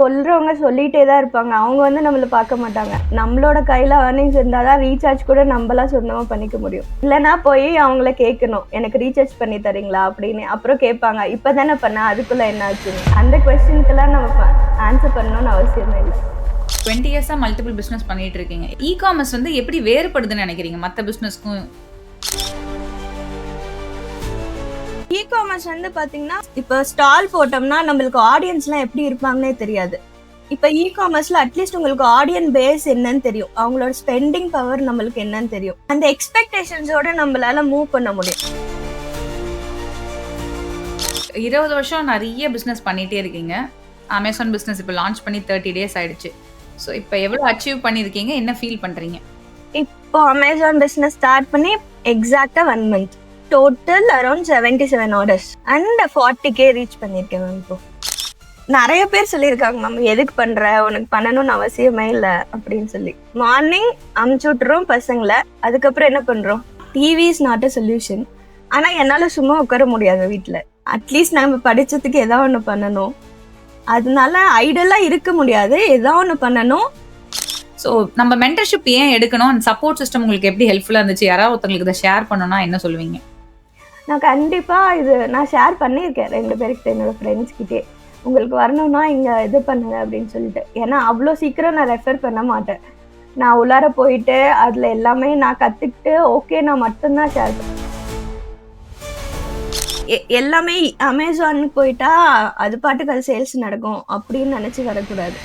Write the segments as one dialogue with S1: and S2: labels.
S1: சொல்றவங்க சொல்லிட்டே தான் இருப்பாங்க. அவங்க வந்து நம்மள பார்க்க மாட்டாங்க. நம்மளோட கையில ஏர்னிங்ஸ் இருந்தா தான் ரீசார்ஜ் கூட நம்பளா சொந்தமா பண்ணிக்க முடியும். இல்லன்னா போய் அவங்கள கேட்கணும். எனக்கு ரீசார்ஜ் பண்ணி தரீங்களா? அப்படின்னு. அப்புறம் கேட்பாங்க. இப்ப தானே பண்ணேன். அதுக்குள்ள என்ன ஆச்சுன்னு. அந்த கொஸ்டினுக்கெல்லாம் நம்ம ஆன்சர் பண்ணணும்னு அவசியமே இல்ல.
S2: 20 இயர்ஸா மல்டிபிள் பிசினஸ் பண்ணிட்டு இருக்கீங்க. இ-காமர்ஸ் வந்து எப்படி வேறுபடுதுன்னு நினைக்கிறீங்க மத்த பிசினஸ்க்கும்?
S1: இ-காமர்ஸ் வந்து பாத்தீங்கன்னா, இப்ப ஸ்டால் போட்டோம்னா நம்மளுக்கு ஆடியன்ஸ்லாம் எப்படி இருப்பாங்கன்னே தெரியாது. இப்ப இ-காமர்ஸ்ல அட்லீஸ்ட் உங்களுக்கு ஆடியன் பேஸ் என்னன்னு தெரியும். அவங்களோட ஸ்பெண்டிங் பவர் நம்மளுக்கு என்னன்னு தெரியும். அந்த எக்ஸ்பெக்டேஷன்ஸோட நம்மளால மூவ் பண்ண முடியும்.
S2: 20 வருஷம் நிறைய பிசினஸ் பண்ணிட்டே இருக்கீங்க. அமேசான் பிசினஸ் இப்ப லான்ச் பண்ணி 30 டேஸ் ஆயிடுச்சு. சோ இப்ப எவ்வளவு அச்சீவ் பண்ணிருக்கீங்க? என்ன ஃபீல் பண்றீங்க?
S1: இப்போ அமேசான் பிசினஸ் ஸ்டார்ட் பண்ணி எக்ஸாக்டா 1 month. Total around 77 orders and 40K reach பண்ணிருக்கேன் மேம். இப்போ நிறைய பேர் சொல்லியிருக்காங்க மேம், எதுக்கு பண்ற, உனக்கு பண்ணணும்னு அவசியமே இல்லை அப்படின்னு சொல்லி. மார்னிங் அமுச்சு விட்டுறோம் பசங்களை, அதுக்கப்புறம் என்ன பண்றோம்? TV is not a solution. ஆனா என்னால சும்மா உட்கார முடியாது வீட்டுல. அட்லீஸ்ட் நம்ம படிச்சதுக்கு ஏதாவது ஒண்ணு பண்ணணும். அதனால ஐடலா இருக்க முடியாது, ஏதாவது ஒண்ணு பண்ணணும்.
S2: ஸோ நம்ம மென்டர்ஷிப் ஏன் எடுக்கணும்? அந்த சப்போர்ட் சிஸ்டம் உங்களுக்கு எப்படி ஹெல்ப்ஃபுல்லா இருந்துச்சு? யாராவது ஒருத்தங்களுக்கு இதை ஷேர் பண்ணணும்னா என்ன சொல்லுவீங்க?
S1: நான் கண்டிப்பா நான் ஷேர் பண்ணியிருக்கேன் 2 பேருக்கு, என்னோட ஃப்ரெண்ட்ஸ் கிட்டே. உங்களுக்கு வரணும்னா இங்க இது பண்ணுங்க அப்படின்னு சொல்லிட்டு. ஏன்னா அவ்வளோ சீக்கிரம் நான் ரெஃபர் பண்ண மாட்டேன். நான் உள்ளார போயிட்டு அதுல எல்லாமே நான் கத்துக்கிட்டு ஓகே நான் மட்டும்தான் ஷேர் பண்ணுவேன். எல்லாமே அமேசானுக்கு போயிட்டா அது பாட்டுக்கு அது சேல்ஸ் நடக்கும் அப்படின்னு நினைச்சு வரக்கூடாது.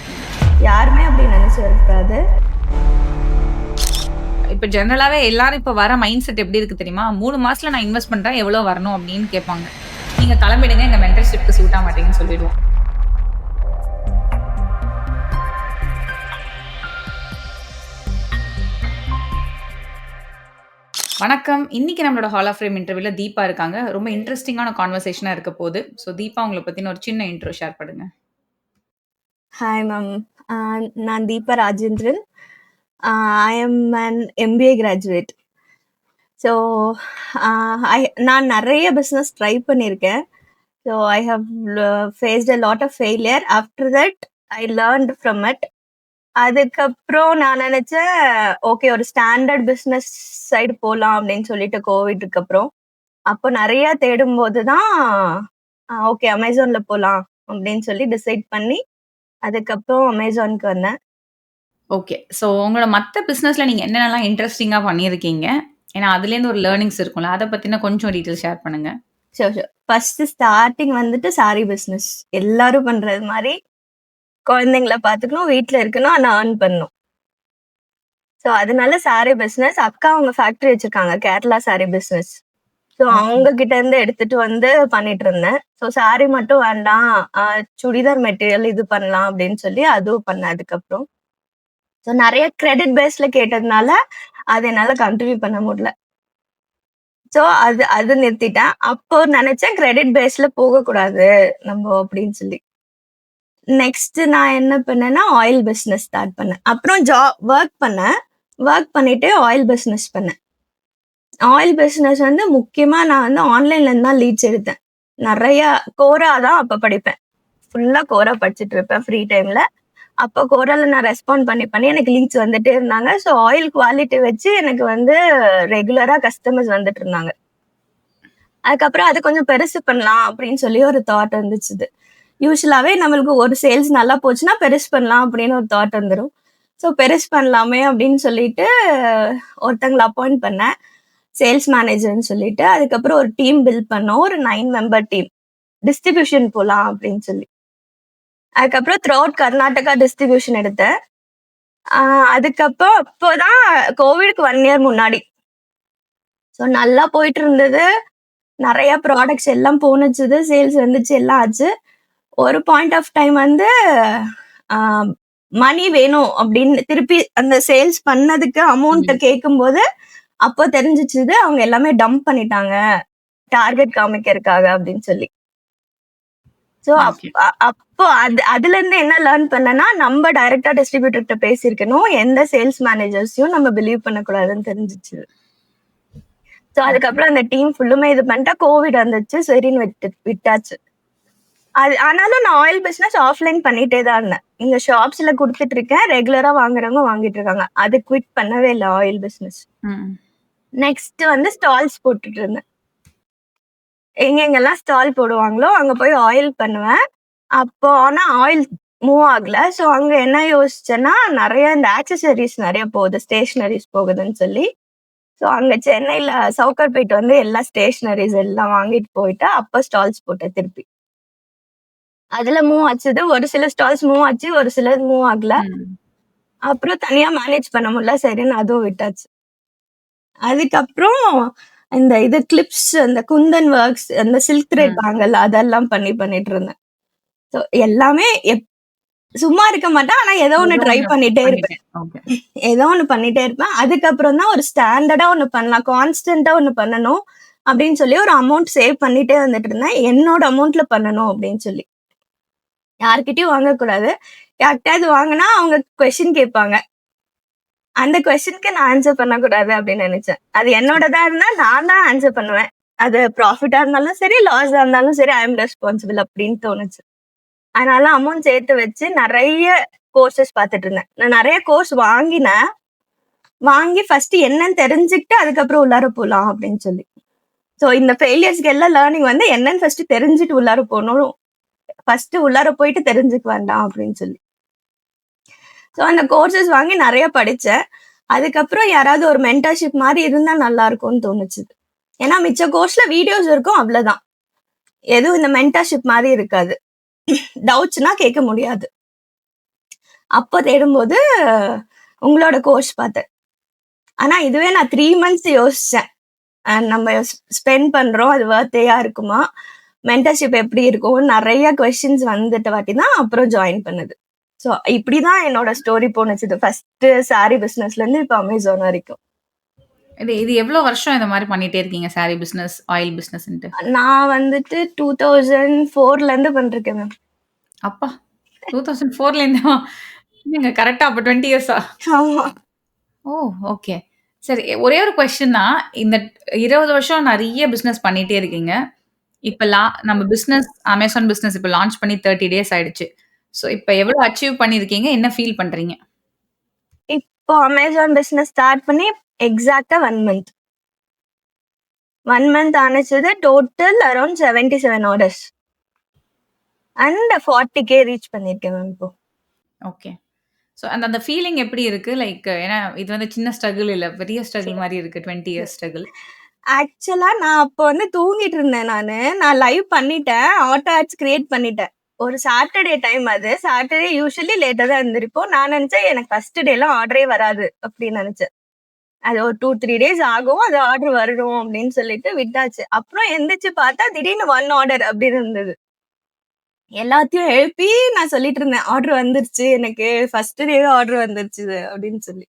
S1: யாருமே அப்படி நினைச்சு வரக்கூடாது.
S2: இப்ப ஜெனரலாவே எல்லாரும் இப்ப வர மைண்ட் செட் எப்படி இருக்கு தெரியுமா? 3 மாசத்துல நான் இன்வெஸ்ட் பண்றேன், எவ்வளவு வரணும் அப்படின்னு கேட்பாங்க. நீங்க கிளம்பிடுங்க, எங்க மென்டர்ஷிப்க்கு சூட் ஆக மாட்டீங்கன்னு சொல்லிடுவோம். வணக்கம். இன்னைக்கு நம்மளோட ஹால் ஆஃப் ஃபேம் இன்டர்வியூல தீபா இருக்காங்க. ரொம்ப இன்ட்ரெஸ்டிங்கான கான்வர்சேஷனா இருக்க போகுது. ஸோ தீபா உங்கள பத்தின ஒரு சின்ன இன்ட்ரோ ஷேர் பண்ணுங்க.
S1: ஹாய் மேம், நான் Deepa Rajendran. I am an MBA graduate. So நான் நிறைய பிஸ்னஸ் ட்ரை பண்ணியிருக்கேன். So I have faced a lot of failure. After that I learned from it. அதுக்கப்புறம் நான் நினைச்சேன் ஓகே ஒரு ஸ்டாண்டர்ட் பிஸ்னஸ் சைடு போகலாம் அப்படின்னு சொல்லிட்டு கோவிட்க்கு அப்புறம். அப்போ நிறைய தேடும் போது தான் ஓகே அமேசான்ல போகலாம் அப்படின்னு சொல்லி டிசைட் பண்ணி அதுக்கப்புறம் அமேசானுக்கு வந்தேன்.
S2: ஓகே. ஸோ உங்களோட மத்த பிசினஸ்ல நீங்க என்னென்னலாம் இன்ட்ரெஸ்டிங்கா பண்ணியிருக்கீங்க? ஏன்னா அதுலேருந்து ஒரு லேர்னிங்ஸ் இருக்கும்ல. அத பத்தின கொஞ்சம் டீட்டெயில் ஷேர் பண்ணுங்க.
S1: Sure sure. ஃபர்ஸ்ட் ஸ்டார்டிங் வந்துட்டு சாரி பிஸ்னஸ். எல்லாரும் பண்றது மாதிரி குழந்தைங்கள பார்த்துக்கணும், வீட்டில் இருக்கணும், ஆனால் ஏர்ன் பண்ணணும். ஸோ அதனால சாரி பிஸ்னஸ். அக்கா அவங்க ஃபேக்டரி வச்சிருக்காங்க, கேரளா சாரி பிஸ்னஸ். ஸோ அவங்க கிட்ட இருந்து எடுத்துட்டு வந்து பண்ணிட்டு இருந்தேன். ஸோ சாரி மட்டும் வேண்டாம், சுடிதார் மெட்டீரியல் இது பண்ணலாம் அப்படின்னு சொல்லி அதுவும் பண்ணேன் அதுக்கப்புறம். ஸோ நிறைய கிரெடிட் பேஸ்ல கேட்டதுனால அது என்னால கண்டினியூ பண்ண முடியல. ஸோ அது நிறுத்திட்டேன். அப்போ நினைச்சேன் கிரெடிட் பேஸ்ல போகக்கூடாது நம்ம அப்படின்னு சொல்லி. நெக்ஸ்ட் நான் என்ன பண்ணேன்னா ஆயில் பிஸ்னஸ் ஸ்டார்ட் பண்ணேன். அப்புறம் ஒர்க் பண்ணேன். ஒர்க் பண்ணிட்டு ஆயில் பிஸ்னஸ் பண்ணேன். ஆயில் பிஸ்னஸ் வந்து முக்கியமா நான் வந்து ஆன்லைன்ல இருந்து தான் லீட்ஸ் எடுத்தேன். நிறைய கோரா தான் அப்ப படிப்பேன். ஃபுல்லா கோரா படிச்சுட்டு இருப்பேன் ஃப்ரீ டைம்ல. அப்போ கோரால நான் ரெஸ்பாண்ட் பண்ணி எனக்கு லீட்ஸ் வந்துட்டே இருந்தாங்க. ஸோ ஆயில் குவாலிட்டி வச்சு எனக்கு வந்து ரெகுலரா கஸ்டமர்ஸ் வந்துட்டு இருந்தாங்க. அதுக்கப்புறம் அது கொஞ்சம் பெருசு பண்ணலாம் அப்படின்னு சொல்லி ஒரு தாட் வந்துச்சு. யூஸ்வலாவே நம்மளுக்கு ஒரு சேல்ஸ் நல்லா போச்சுன்னா பெருசு பண்ணலாம் அப்படின்னு ஒரு தாட் வந்துடும். ஸோ பெருசு பண்ணலாமே அப்படின்னு சொல்லிட்டு ஒருத்தங்களை அப்பாயிண்ட் பண்ணேன், சேல்ஸ் மேனேஜர்னு சொல்லிட்டு. அதுக்கப்புறம் ஒரு டீம் பில்ட் பண்ணோம், ஒரு 9 மெம்பர் டீம். டிஸ்ட்ரிபியூஷன் போலாம் அப்படின்னு சொல்லி. அதுக்கப்புறம் த்ரூ அவுட் கர்நாடகா டிஸ்ட்ரிபியூஷன் எடுத்தேன். அதுக்கப்புறம் அப்போதான் கோவிட்க்கு 1 இயர் முன்னாடி. ஸோ நல்லா போயிட்டு இருந்தது. நிறைய ப்ராடக்ட்ஸ் எல்லாம் போனுச்சுது, சேல்ஸ் வந்துச்சு, எல்லாம் ஆச்சு. ஒரு பாயிண்ட் ஆஃப் டைம் வந்து மணி வேணும் அப்படின்னு திருப்பி அந்த சேல்ஸ் பண்ணதுக்கு அமௌண்ட் கேட்கும்போது அப்போ தெரிஞ்சிச்சுது அவங்க எல்லாமே டம்ப் பண்ணிட்டாங்க டார்கெட் காமிக்கிறதுக்காக அப்படின்னு சொல்லி. ஸோ அப்போ அதுல இருந்து என்ன லேர்ன் பண்ணனா, நம்ம டைரக்டா டிஸ்ட்ரிபியூட்டர் கிட்ட பேசியிருக்கணும், எந்த சேல்ஸ் மேனேஜர்ஸையும் நம்ம பிலீவ் பண்ணக்கூடாதுன்னு தெரிஞ்சிச்சு. ஸோ அதுக்கப்புறம் அந்த டீம் ஃபுல்லுமே இது பண்ணிட்டா கோவிட் வந்துச்சு, சரின்னு விட்டாச்சு. ஆனாலும் நான் ஆயில் பிசினஸ் ஆஃப்லைன் பண்ணிட்டே தான் இருந்தேன். இங்க ஷாப்ஸ்ல குடுத்துட்டு இருக்கேன். ரெகுலரா வாங்குறவங்க வாங்கிட்டு இருக்காங்க. அது குவிட் பண்ணவே இல்ல ஆயில் பிசினஸ்.
S2: ம்.
S1: நெக்ஸ்ட் வந்து ஸ்டால்ஸ் போட்டுட்டு இருந்தேன். எங்கெங்கெல்லாம் ஸ்டால் போடுவாங்களோ அங்க போய் ஆயில் பண்ணுவேன். அப்போ ஆனா ஆயில் மூவ் ஆகல. ஸோ அங்க என்ன யோசிச்சேன்னா, நெறைய இந்த ஆக்சஸரீஸ் நெறைய போகுது. ஸ்டேஷனரீஸ் போகுதுன்னு சொல்லி. ஸோ அங்க சென்னையில சவுகார்பேட் வந்து எல்லா ஸ்டேஷனரீஸ் எல்லாம் வாங்கிட்டு போயிட்டு, அப்ப ஸ்டால்ஸ் போட்டேன் திருப்பி. அதுல மூவ் ஆச்சுது. ஒரு சில ஸ்டால்ஸ் மூவ் ஆச்சு. ஒரு சிலது மூவ் ஆகல.
S2: ம்.
S1: அப்புறம் தனியா மேனேஜ் பண்ண முடியல. சரின்னு அதுவும் விட்டாச்சு. அதுக்கப்புறம் இந்த இது கிளிப்ஸ், அந்த குந்தன் ஒர்க்ஸ், அந்த சில்க் த்ரெட்
S2: ம்.
S1: வாங்கல அதெல்லாம் பண்ணிட்டு இருந்தேன். ஸோ எல்லாமே சும்மா இருக்க மாட்டேன். ஆனா ஏதோ ஒண்ணு
S2: ஏதோ
S1: ட்ரை
S2: ஒண்ணு
S1: பண்ணிட்டே இருப்பேன்.
S2: பண்ணிட்டேன். ஓகே.
S1: ஏதோ ஒண்ணு பண்ணிட்டே இருப்பேன். அதுக்கப்புறம் தான் ஒரு ஸ்டாண்டர்டா ஒண்ணு பண்ணலாம். கான்ஸ்டன்ட்டா ஒண்ணு பண்ணணும் அப்படின்னு சொல்லி ஒரு அமௌண்ட் சேவ் பண்ணிட்டே வந்துட்டு இருந்தேன். என்னோட அமௌண்ட்ல பண்ணணும் அப்படின்னு சொல்லி. யார்கிட்டயும் வாங்கக்கூடாது. யார்கிட்டயாவது வாங்குனா அவங்க கொஸ்டின் கேட்பாங்க. அந்த கொஸ்டினுக்கு நான் ஆன்சர் பண்ணக்கூடாது அப்படின்னு நெனச்சேன். அது என்னோடதா இருந்தா நான் தான் ஆன்சர் பண்ணுவேன். அது ப்ராஃபிட்டா இருந்தாலும் சரி, லாஸா இருந்தாலும் சரி, ஐ அம் ரெஸ்பான்சிபிள் அப்படின்னு தோணுச்சு. அதனால அமௌண்ட் சேர்த்து வச்சு நெறைய கோர்சஸ் பார்த்துட்டு இருந்தேன். நான் நெறைய கோர்ஸ் வாங்கினேன். வாங்கி ஃபர்ஸ்ட் என்னன்னு தெரிஞ்சுக்கிட்டு அதுக்கப்புறம் உள்ளார போலாம் அப்படின்னு சொல்லி. சோ இந்த ஃபெயிலியர்ஸ்க்கு எல்லாம் லேர்னிங் வந்து என்னன்னு ஃபர்ஸ்ட் தெரிஞ்சுட்டு உள்ளார போணும். ஃபர்ஸ்ட் உள்ளார போயிட்டு தெரிஞ்சுக்க வேண்டாம் அப்படின்னு சொல்லி. சோ அந்த கோர்சஸ் வாங்கி நெறைய படிச்சேன். அதுக்கப்புறம் யாராவது ஒரு மென்டர்ஷிப் மாரி இருந்தா நல்லா இருக்கும்னு தோணுச்சு. ஏன்னா மிச்ச கோர்ஸ்ல வீடியோஸ் இருக்கும் அவ்வளவுதான். எதுவும் இந்த மென்டர்ஷிப் மாரி இருக்காது. டவுட்ஸ்னா கேட்க முடியாது. அப்ப தேடும்போது உங்களோட கோர்ஸ் பார்த்தேன். ஆனா இதுவே நான் 3 மந்த்ஸ் யோசிச்சேன். நம்ம ஸ்பெண்ட் பண்றோம். அது வொர்த்தேயா இருக்குமா? மென்டர்ஷிப் எப்படி இருக்கும்? நெறைய கொஸ்டின்ஸ் வந்துட்ட வாட்டி தான் அப்புறம் ஜாயின் பண்ணது. ஸோ இப்படிதான் என்னோட ஸ்டோரி போணுச்சு. ஃபர்ஸ்ட் சாரி பிசினஸ்ல இருந்து இப்ப அமேசான் வரைக்கும்.
S2: இது இது எவ்வளோ வருஷம் இந்த மாரி பண்ணிட்டே இருக்கீங்க? சாரி பிசினஸ், ஆயில் பிசினஸ்ன்ட்டு.
S1: நான் வந்துட்டு 2004ல இருந்து பண்ணிருக்கேன் மேம்.
S2: அப்பா! 2004லேருந்தா? என்னங்க கரெக்ட்டா அப்ப 20 இயர்ஸா?
S1: ஆமா.
S2: ஓ! ஓகே. சரி ஒரே ஒரு கொஸ்டின் தான். இந்த 20 வருஷம் நெறைய பிசினஸ் பண்ணிட்டே இருக்கீங்க. இப்ப நம்ம பிசினஸ் அமேசான் பிசினஸ் இப்ப லான்ச் பண்ணி 30 டேஸ் ஆயிடுச்சு. ஸோ இப்ப எவ்வளோ அச்சீவ் பண்ணியிருக்கீங்க? என்ன ஃபீல் பண்றீங்க?
S1: இப்போ அமேசான் பிசினஸ் ஸ்டார்ட் பண்ணி எக்ஸாக்ட்டா 1 மந்த். 1 மந்த் ஆனச்சது total around 77 orders. And 40K reach பண்ணியிருக்கேன் மேம் இப்போ.
S2: ஓகே. ஸோ அந்த அந்த ஃபீலிங் எப்படி இருக்கு? லைக் ஏன்னா இது வந்து சின்ன ஸ்ட்ரகிள் இல்ல. பெரிய ஸ்ட்ரகிள் மாரி இருக்கு. 20 இயர்ஸ் ஸ்ட்ரகிள்.
S1: ஆக்சுவலா நான் அப்போ வந்து தூங்கிட்டு இருந்தேன் நானு. நான் லைவ் பண்ணிட்டேன். ஆட்டோ ஆட்ஸ் கிரியேட் பண்ணிட்டேன். ஒரு சாட்டர்டே டைம் அது. சாட்டர்டே யூசுவலி லேட்டா தான் எந்திரிப்போம். நான் நெனச்சேன் எனக்கு ஃபர்ஸ்ட் டேலாம் ஆர்டரே வராது அப்படின்னு நெனச்சேன். அது ஒரு 2, 3 டேஸ் ஆகும். அது ஆர்டர் வரணும் அப்படின்னு சொல்லிட்டு விட்டாச்சு. அப்புறம் எந்திரிச்சு பார்த்தா திடீர்னு 1 ஆர்டர் அப்படின்னு இருந்தது. எல்லாத்தையும் எழுப்பி நான் சொல்லிட்டு இருந்தேன். ஆர்டர் வந்துருச்சு எனக்கு. ஃபர்ஸ்ட் டேவே ஆர்டர் வந்துருச்சு அப்படின்னு சொல்லி.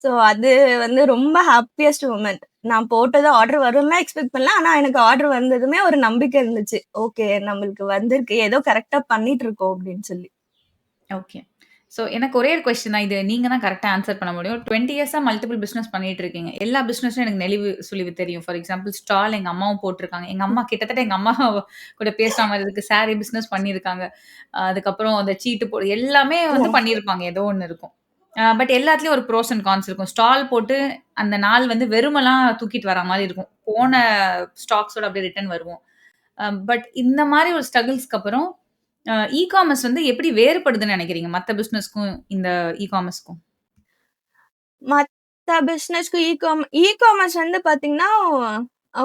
S1: ஸோ அது வந்து ரொம்ப ஹாப்பியஸ்ட் மொமெண்ட். நான் போட்டது ஆர்டர் வரும்லாம் எக்ஸ்பெக்ட் பண்ணல. ஆனா எனக்கு ஆர்டர் வந்ததுமே ஒரு நம்பிக்கை இருந்துச்சு. ஓகே நம்மளுக்கு வந்திருக்கு. ஏதோ கரெக்ட்டா பண்ணிட்டு இருக்கோம் அப்படின்னு சொல்லி.
S2: ஓகே. ஸோ எனக்கு ஒரே ஒரு கொஸ்டின் தான். இது நீங்க தான் கரெக்ட்டா ஆன்சர் பண்ண முடியும். 20 இயர்ஸா மல்டிபிள் பிசினஸ் பண்ணிட்டு இருக்கீங்க. எல்லா பிசினஸும் எனக்கு நெளிவு சுளிவு தெரியும். ஃபார் எக்ஸாம்பிள் ஸ்டால் எங்க அம்மாவும் போட்டிருக்காங்க. எங்க அம்மா கிட்டத்தட்ட எங்க அம்மா கூட பேசுற மாரி இருக்கு. சாரி பிசினஸ் பண்ணியிருக்காங்க. அதுக்கப்புறம் அந்த சீட்டு எல்லாமே வந்து பண்ணியிருப்பாங்க. ஏதோ ஒண்ணு இருக்கும். பட் எல்லாத்துலயும் ஒரு ப்ரோஸ் அண்ட் கான்ஸ் இருக்கும். ஸ்டால் போட்டு அந்த நாள் வந்து வெறுமெல்லாம் தூக்கிட்டு வர மாரி இருக்கும். போன ஸ்டாக்ஸோட அப்படியே ரிட்டர்ன் வருவோம். பட் இந்த மாரி ஒரு ஸ்ட்ரகிள்ஸ்க்கு அப்புறம் இ-காமர்ஸ் வந்து எப்படி வேறுபடுதுன்னு நெனைக்கிறீங்க? மத்த பிசினஸ்க்கும், இந்த இ-காமர்ஸ்க்கும்?
S1: மத்த பிசினஸ்க்கு இ-காமர்ஸ் வந்து பார்த்தீங்கன்னா,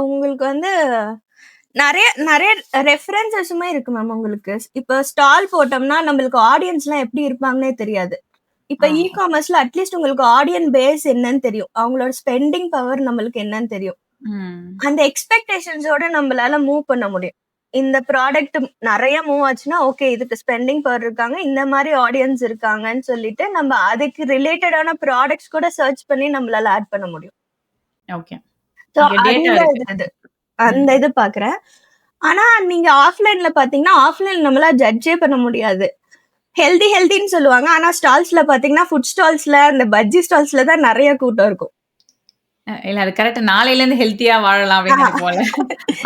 S1: உங்களுக்கு வந்து நெறைய நெறைய ரெஃபரன்ஸஸுமே இருக்கு மேம் உங்களுக்கு. இப்ப ஸ்டால் போட்டோம்னா நம்மளுக்கு ஆடியன்ஸ்லாம் எப்படி இருப்பாங்கன்னே தெரியாது. இப்ப
S2: ஆ.
S1: இ-காமர்ஸ்ல அட்லீஸ்ட் உங்களுக்கு ஆடியன் பேஸ் என்னன்னு தெரியும். அவங்களோட ஸ்பெண்டிங் பவர் நம்மளுக்கு என்னன்னு தெரியும்.
S2: ம்.
S1: அந்த எக்ஸ்பெக்டேஷன்ஸோட நம்மளால மூவ் பண்ண முடியும். இந்த ப்ராடக்ட் நெறைய மூவ் ஆச்சுன்னா, ஓகே இதுக்கு ஸ்பெண்டிங் பவர் இருக்காங்க. இந்த மாரி ஆடியன்ஸ் இருக்காங்கன்னு சொல்லிட்டு, நம்ம அதுக்கு ரிலேட்டடான ப்ராடக்ட்ஸ் கூட சர்ச் பண்ணி நம்மளால ஆட் பண்ண முடியும்.
S2: ஓகே.
S1: சோ
S2: இங்க டேட்டா
S1: அந்த
S2: இருக்கு.
S1: இது
S2: ம்.
S1: அந்த இது பார்க்குறேன். ஆனா நீங்க ஆஃப்லைன்ல பார்த்தீங்கன்னா, ஆஃப்லைன்ல நம்மளால ஜட்ஜே பண்ண முடியாது. ஹெல்தின்னு சொல்லுவாங்க. ஆனா ஸ்டால்ஸ்ல பார்த்தீங்கன்னா, ஃபுட் ஸ்டால்ஸ்ல, அந்த பஜ்ஜி ஸ்டால்ஸ்ல தான் நெறைய கூட்டம் இருக்கும்.
S2: இல்ல அது கரெக்ட். நாளையிலேருந்து ஹெல்த்தியா வாழலாம் அப்படின்னு நினைப்போம்ல.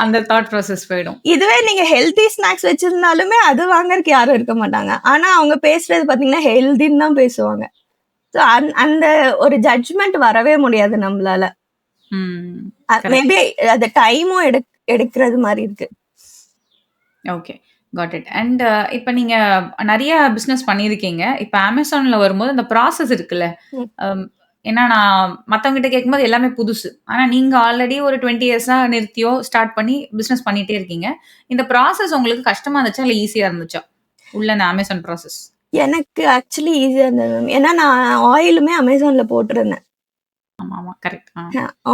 S2: அந்த தாட் ப்ராசஸ் போயிடும்.
S1: இதுவே நீங்க ஹெல்த்தி ஸ்நாக்ஸ் வச்சிருந்தாலுமே அது வாங்குறதுக்கு யாரும் இருக்க மாட்டாங்க. ஆனா அவங்க பேசுறது பார்த்தீங்கன்னா, ஹெல்தின்னு தான் பேசுவாங்க. ஸோ அந்த ஒரு ஜட்ஜ்மென்ட் வரவே முடியாது நம்மளால.
S2: ம். கரெக்ட்.
S1: மேபி அது டைமும் எடுக்கிறது மாரி இருக்கு.
S2: ஓகே. Got it. அண்ட் இப்ப நீங்க நெறைய பிசினஸ் பண்ணியிருக்கீங்க. இப்ப Amazonல வரும்போது அந்த ப்ராசஸ் இருக்குல்ல.
S1: ம்.
S2: அம் ஏன்னா நான் மத்தவங்ககிட்ட கேட்கும்போது எல்லாமே புதுசு. ஆனா நீங்க ஆல்ரெடி ஒரு 20 இயர்ஸா நிறுத்தியோ, ஸ்டார்ட் பண்ணி பிசினஸ் பண்ணிட்டே இருக்கீங்க. இந்த ப்ராசஸ் உங்களுக்கு கஷ்டமா இருந்துச்சா? இல்ல ஈஸியா இருந்துச்சா? உள்ள இந்த Amazon ப்ராசஸ்.
S1: எனக்கு ஆக்சுவலி ஈஸியா இருந்தது மேம். ஏன்னா நான் ஆயிலுமே Amazonல போட்டிருந்தேன்.
S2: ஆமாமா. கரெக்ட்.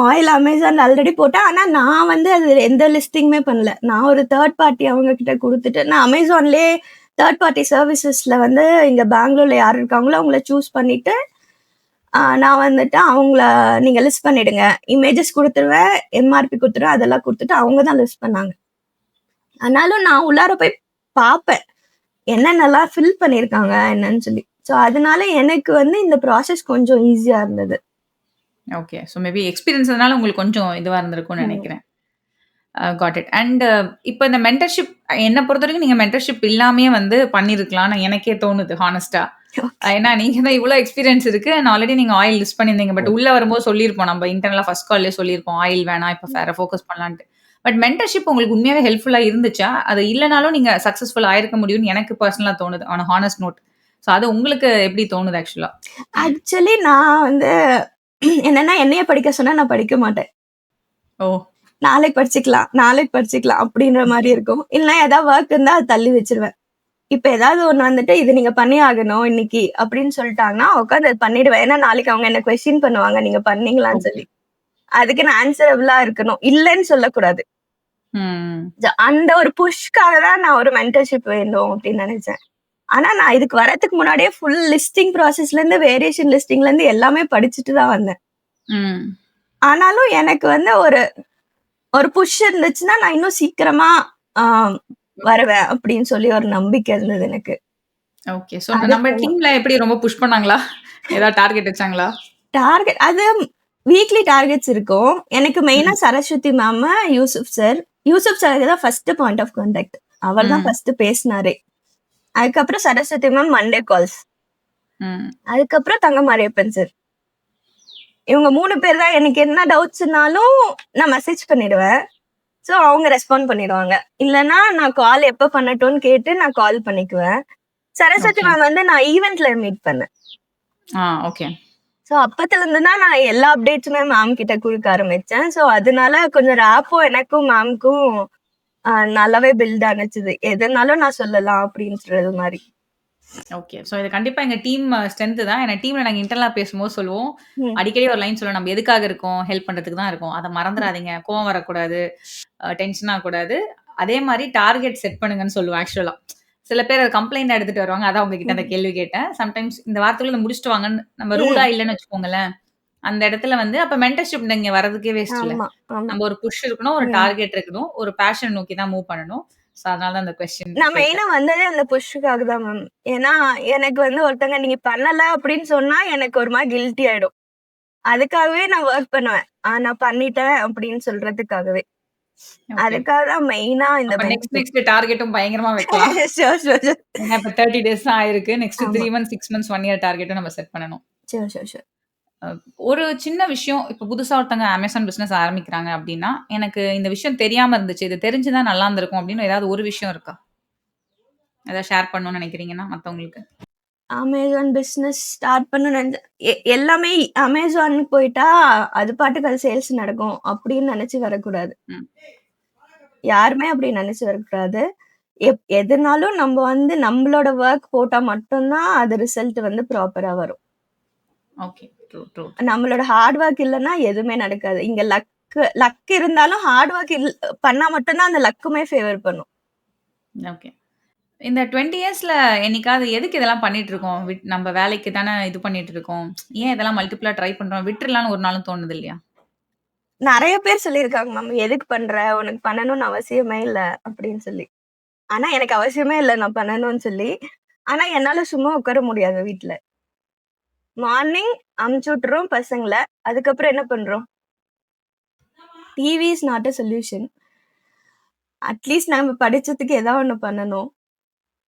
S1: ஆயில் Amazonல ஆல்ரெடி போட்டேன். ஆனா நான் வந்து அது எந்த லிஸ்டிங்குமே பண்ணல. நான் ஒரு தேர்ட் பார்ட்டி அவங்க கிட்ட குடுத்துட்டு, நான் Amazonலயே தேர்ட் பார்ட்டி சர்வீசஸ்ல வந்து இங்க பெங்களூர்ல யார் இருக்காங்களோ அவங்கள சூஸ் பண்ணிட்டு, நான் வந்துட்டு அவங்கள நீங்க லிஸ்ட் பண்ணிடுங்க. இமேஜஸ் குடுத்துருவேன், எம்ஆர்பி குடுத்துருவேன். அதெல்லாம் குடுத்துட்டு அவங்க தான் லிஸ்ட் பண்ணாங்க. ஆனாலும் நான் உள்ளார போய் பார்ப்பேன். என்னென்னலாம் ஃபில் பண்ணியிருக்காங்க என்னன்னு சொல்லி. ஸோ அதனால எனக்கு வந்து இந்த ப்ராசஸ் கொஞ்சம் ஈஸியா இருந்தது.
S2: ஓகே. ஸோ மேபி எக்ஸ்பீரியன்ஸ் இருந்தனால உங்களுக்கு கொஞ்சம் இதுவா இருந்திருக்கும்னு
S1: ம்.
S2: நெனைக்கிறேன். Got it. அண்ட் இப்ப இந்த மென்டர்ஷிப் என்ன பொறுத்தவரைக்கும் நீங்க மென்டர்ஷிப் இல்லாமயே வந்து பண்ணியிருக்கலாம்னு எனக்கே தோணுது ஹானஸ்ட்டா. ஏன்னா நீங்க தான் இவ்ளோ எக்ஸ்பீரியன்ஸ் இருக்கு. அண்ட் ஆல்ரெடி நீங்க ஆயில் லிஸ்ட் பண்ணியிருந்தீங்க. பட் உள்ள வரும்போது சொல்லியிருப்போம். நம்ம இன்டர்னலா ஃபர்ஸ்ட் கால்லயே சொல்லியிருப்போம். ஆயில் வேணாம். இப்ப வேற ஃபோக்கஸ் பண்ணலான்ட்டு. பட் மென்டர்ஷிப் உங்களுக்கு உண்மையாவே ஹெல்ப்ஃபுல்லா இருந்துச்சா? அது இல்லனாலும் நீங்க சக்சஸ்ஃபுல் ஆயிருக்க முடியும்னு எனக்கு பெர்சனலா தோணுது. On a honest note. So அது உங்களுக்கு எப்படி தோணுது ஆக்சுவலா?
S1: ஆக்சுவலி நான் வந்து என்னன்னா என்னைய படிக்க சொன்னா நான் படிக்க மாட்டேன்.
S2: ஓ!
S1: நாளைக்கு படிச்சுக்கலாம், நாளைக்கு படிச்சுக்கலாம் அப்படின்ற மாரி இருக்கும். இல்லன்னா ஏதாவது வொர்க் இருந்தா அத தள்ளி வச்சுருவேன். இப்ப ஏதாவது ஒண்ணு வந்துட்டு இது நீங்க பண்ணியே ஆகணும் இன்னைக்கு அப்படின்னு சொல்லிட்டாங்கன்னா, உட்காந்து அத பண்ணிடுவேன். ஏன்னா நாளைக்கு அவங்க என்ன கொஸ்டின் பண்ணுவாங்க நீங்க பண்ணீங்களான்னு
S2: ஓகே.
S1: சொல்லி. அதுக்கு நான் ஆன்சரபிளா இருக்கணும். இல்லன்னு சொல்லக்கூடாது.
S2: ம்.
S1: அந்த ஒரு புஷ்க்காக தான் நான் ஒரு மென்டர்ஷிப் வேண்டும் அப்படின்னு நெனச்சேன். ஆனா நான் இதுக்கு வரதுக்கு முன்னாடியே ஃபுல் லிஸ்டிங் ப்ராசஸ்லேருந்து, வேரியேஷன் லிஸ்டிங்லேருந்து எல்லாமே படிச்சுட்டு தான் வந்தேன்.
S2: ம்.
S1: ஆனாலும் எனக்கு வந்து ஒரு ஒரு புஷ் இருந்துச்சுன்னா, நான் இன்னும் சீக்கிரமா ஆ வருவேன் அப்படின்னு சொல்லி ஒரு நம்பிக்கை இருந்தது எனக்கு.
S2: ஓகே. ஸோ நம்ம
S1: அதுக்காக
S2: டீம்ல எப்படி ரொம்ப புஷ் பண்ணாங்களா? ஏதாவது டார்கெட் வச்சாங்களா?
S1: டார்கெட் அது வீக்லி டார்கெட்ஸ் இருக்கும். எனக்கு மெயினா
S2: ம்.
S1: Saraswathi ma'am, Yusuf sir. Yusuf sir தான் ஃபர்ஸ்ட் பாயிண்ட் ஆஃப் கான்டாக்ட். அவர் தான்
S2: ம்.
S1: ஃபர்ஸ்ட் பேசினாரே. அதுக்கப்புறம் சரஸ்வதி மேம் மண்டே கால்ஸ்.
S2: ம்.
S1: அதுக்கப்புறம் தங்கமாரியப்பன் சார். இவங்க 3 பேர் தான் எனக்கு என்ன டவுட்ஸ்னாலும் நான் மெசேஜ் பண்ணிடுவேன். ஸோ அவங்க ரெஸ்பாண்ட் பண்ணிடுவாங்க. இல்லன்னா நான் கால் எப்ப பண்ணட்டும்னு கேட்டு நான் கால் பண்ணிக்குவேன். சரஸ்வதி
S2: ஓகே.
S1: மேம் வந்து நான் ஈவென்ட்ல மீட் பண்ணேன்.
S2: ஓகே.
S1: ஸோ அப்பத்துலருந்து தான் நான் எல்லா அப்டேட்ஸுமே மேம் கிட்ட குடுக்க ஆரம்பிச்சேன். ஸோ அதனால கொஞ்சம் ரேப்பும் எனக்கும் மேம்க்கும் நல்லாவே பில்ட் ஆனுச்சுது. எதுனாலும் நான் சொல்லலாம் அப்படின்றது மாரி.
S2: ஓகே. ஸோ இது கண்டிப்பா எங்க டீம் ஸ்ட்ரென்த் தான். ஏன்னா டீம்ல நாங்க இன்டர்னலா பேசும்போது சொல்லுவோம்.
S1: ம்.
S2: அடிக்கடி ஒரு லைன் சொல்லுவோம். நம்ம எதுக்காக இருக்கோம்? ஹெல்ப் பண்றதுக்கு தான் இருக்கோம். அத மறந்துறாதீங்க. கோவம் வரக்கூடாது. டென்ஷன் ஆகக்கூடாது. அதே மாரி டார்கெட் செட் பண்ணுங்கன்னு சொல்லுவோம் ஆக்சுவலா. சில பேர் அத கம்ப்ளைண்ட்டா எடுத்துட்டு வருவாங்க. அதான் உங்ககிட்ட அந்த
S1: ம்.
S2: கேள்வி கேட்டேன். சம்டைம்ஸ் இந்த வாரத்துக்குள்ள இத முடிச்சுட்டு வாங்கன்னு நம்ம ரூடா
S1: ம்.
S2: இல்லன்னு வச்சுக்கோங்களேன். அந்த இடத்துல வந்து அப்ப மென்டர்ஷிப் நீங்க வர்றதுக்கே வேஸ்ட் இல்ல.
S1: ஆமா, ஆமா.
S2: நம்ம ஒரு புஷ் இருக்கணும், ஒரு
S1: ம்.
S2: டார்கெட் இருக்கணும், ஒரு பேஷன் நோக்கி தான் மூவ் பண்ணணும். ஸோ அதனால தான் அந்த கொஸ்டின்
S1: நான் மெயினா
S2: கேட்டேன்.
S1: வந்ததே அந்த புஷ்ஷுக்காக தான் மேம். ஏன்னா, எனக்கு வந்து ஒருத்தங்க நீங்க பண்ணல அப்படின்னு சொன்னா, எனக்கு ஒரு மாரி கில்ட்டி ஆயிடும். அதுக்காகவே நான் வொர்க் பண்ணுவேன். நான் பண்ணிட்டேன் அப்படின்னு சொல்றதுக்காகவே.
S2: ஓகே.
S1: அதுக்காக தான் மெயினா இந்த
S2: அப்ப
S1: மென்டர்ஷிப்.
S2: நெக்ஸ்ட் டார்கெட்டும் பயங்கரமா வைக்கலாம்.
S1: Sure, sure, sure.
S2: ஏன்னா இப்ப 30 டேஸ் தான் ஆயிருக்கு. நெக்ஸ்ட்
S1: ஆமா.
S2: 3 மந்த்ஸ், 6 மந்த்ஸ், 1 இயர் டார்கெட்டும் நம்ம செட் பண்ணணும்.
S1: Sure, sure, sure.
S2: அ ஒரு சின்ன விஷயம் இப்ப புதுசா ஒருத்தங்க Amazon பிசினஸ் ஆரம்பிக்கிறாங்க அப்டின்னா, எனக்கு இந்த விஷயம் தெரியாம இருந்துச்சு. இது தெரிஞ்சிருந்தா நல்லா இருந்திருக்கும் அப்டின்னு ஏதாவது ஒரு விஷயம் இருக்கா? ஏதாவது ஷேர் பண்ணணும்னு நினைக்கிறீங்கன்னா மத்தவங்களுக்கு?
S1: அமேசான் பிசினஸ் ஸ்டார்ட் பண்ண எல்லாமே அமேசான்னு போயிட்டா, அது பாட்டுக்கு அது சேல்ஸ் நடக்கும் அப்படின்னு நெனச்சு வரக்கூடாது.
S2: ம்.
S1: யாருமே அப்படி நெனச்சு வரக்கூடாது. எதுனாலும் நம்ம வந்து நம்மளோட வொர்க் போட்டா மட்டும் தான் அது ரிசல்ட் வந்து ப்ராப்பரா வரும்.
S2: ஓகே. True, true.
S1: நம்மளோட ஹார்ட் ஒர்க் இல்லன்னா எதுவுமே நடக்காது. இங்க லக் இருந்தாலும் ஹார்ட் ஒர்க் பண்ணா மட்டும் தான் அந்த லக்குமே ஃபேவர் பண்ணும்.
S2: ஓகே. இந்த 20 இயர்ஸ்ல என்னைக்காவது எதுக்கு இதெல்லாம் பண்ணிட்டு இருக்கோம்? நம்ம வேலைக்கு தானே இது பண்ணிட்டு இருக்கோம். ஏன் இதெல்லாம் மல்டிபிளா ட்ரை பண்றோம்? விட்டுறலாம்னு ஒரு நாளும் தோணுது இல்லையா?
S1: நெறைய பேர் சொல்லியிருக்காங்க மேம். "எதுக்கு பண்ற? உனக்கு பண்ணணும்னு அவசியமே இல்ல." அப்படின்னு சொல்லி. ஆனா எனக்கு அவசியமே இல்ல நான் பண்ணணும்னு சொல்லி. ஆனா என்னால சும்மா உட்கார முடியாது வீட்ல. மார்னிங் அனுப்பிச்சு விட்டுர்றோம் பசங்கள. அதுக்கப்புறம் என்ன பண்றோம்? TV is not a solution. At least நம்ம படிச்சதுக்கு ஏதாவது ஒண்ணு பண்ணணும்.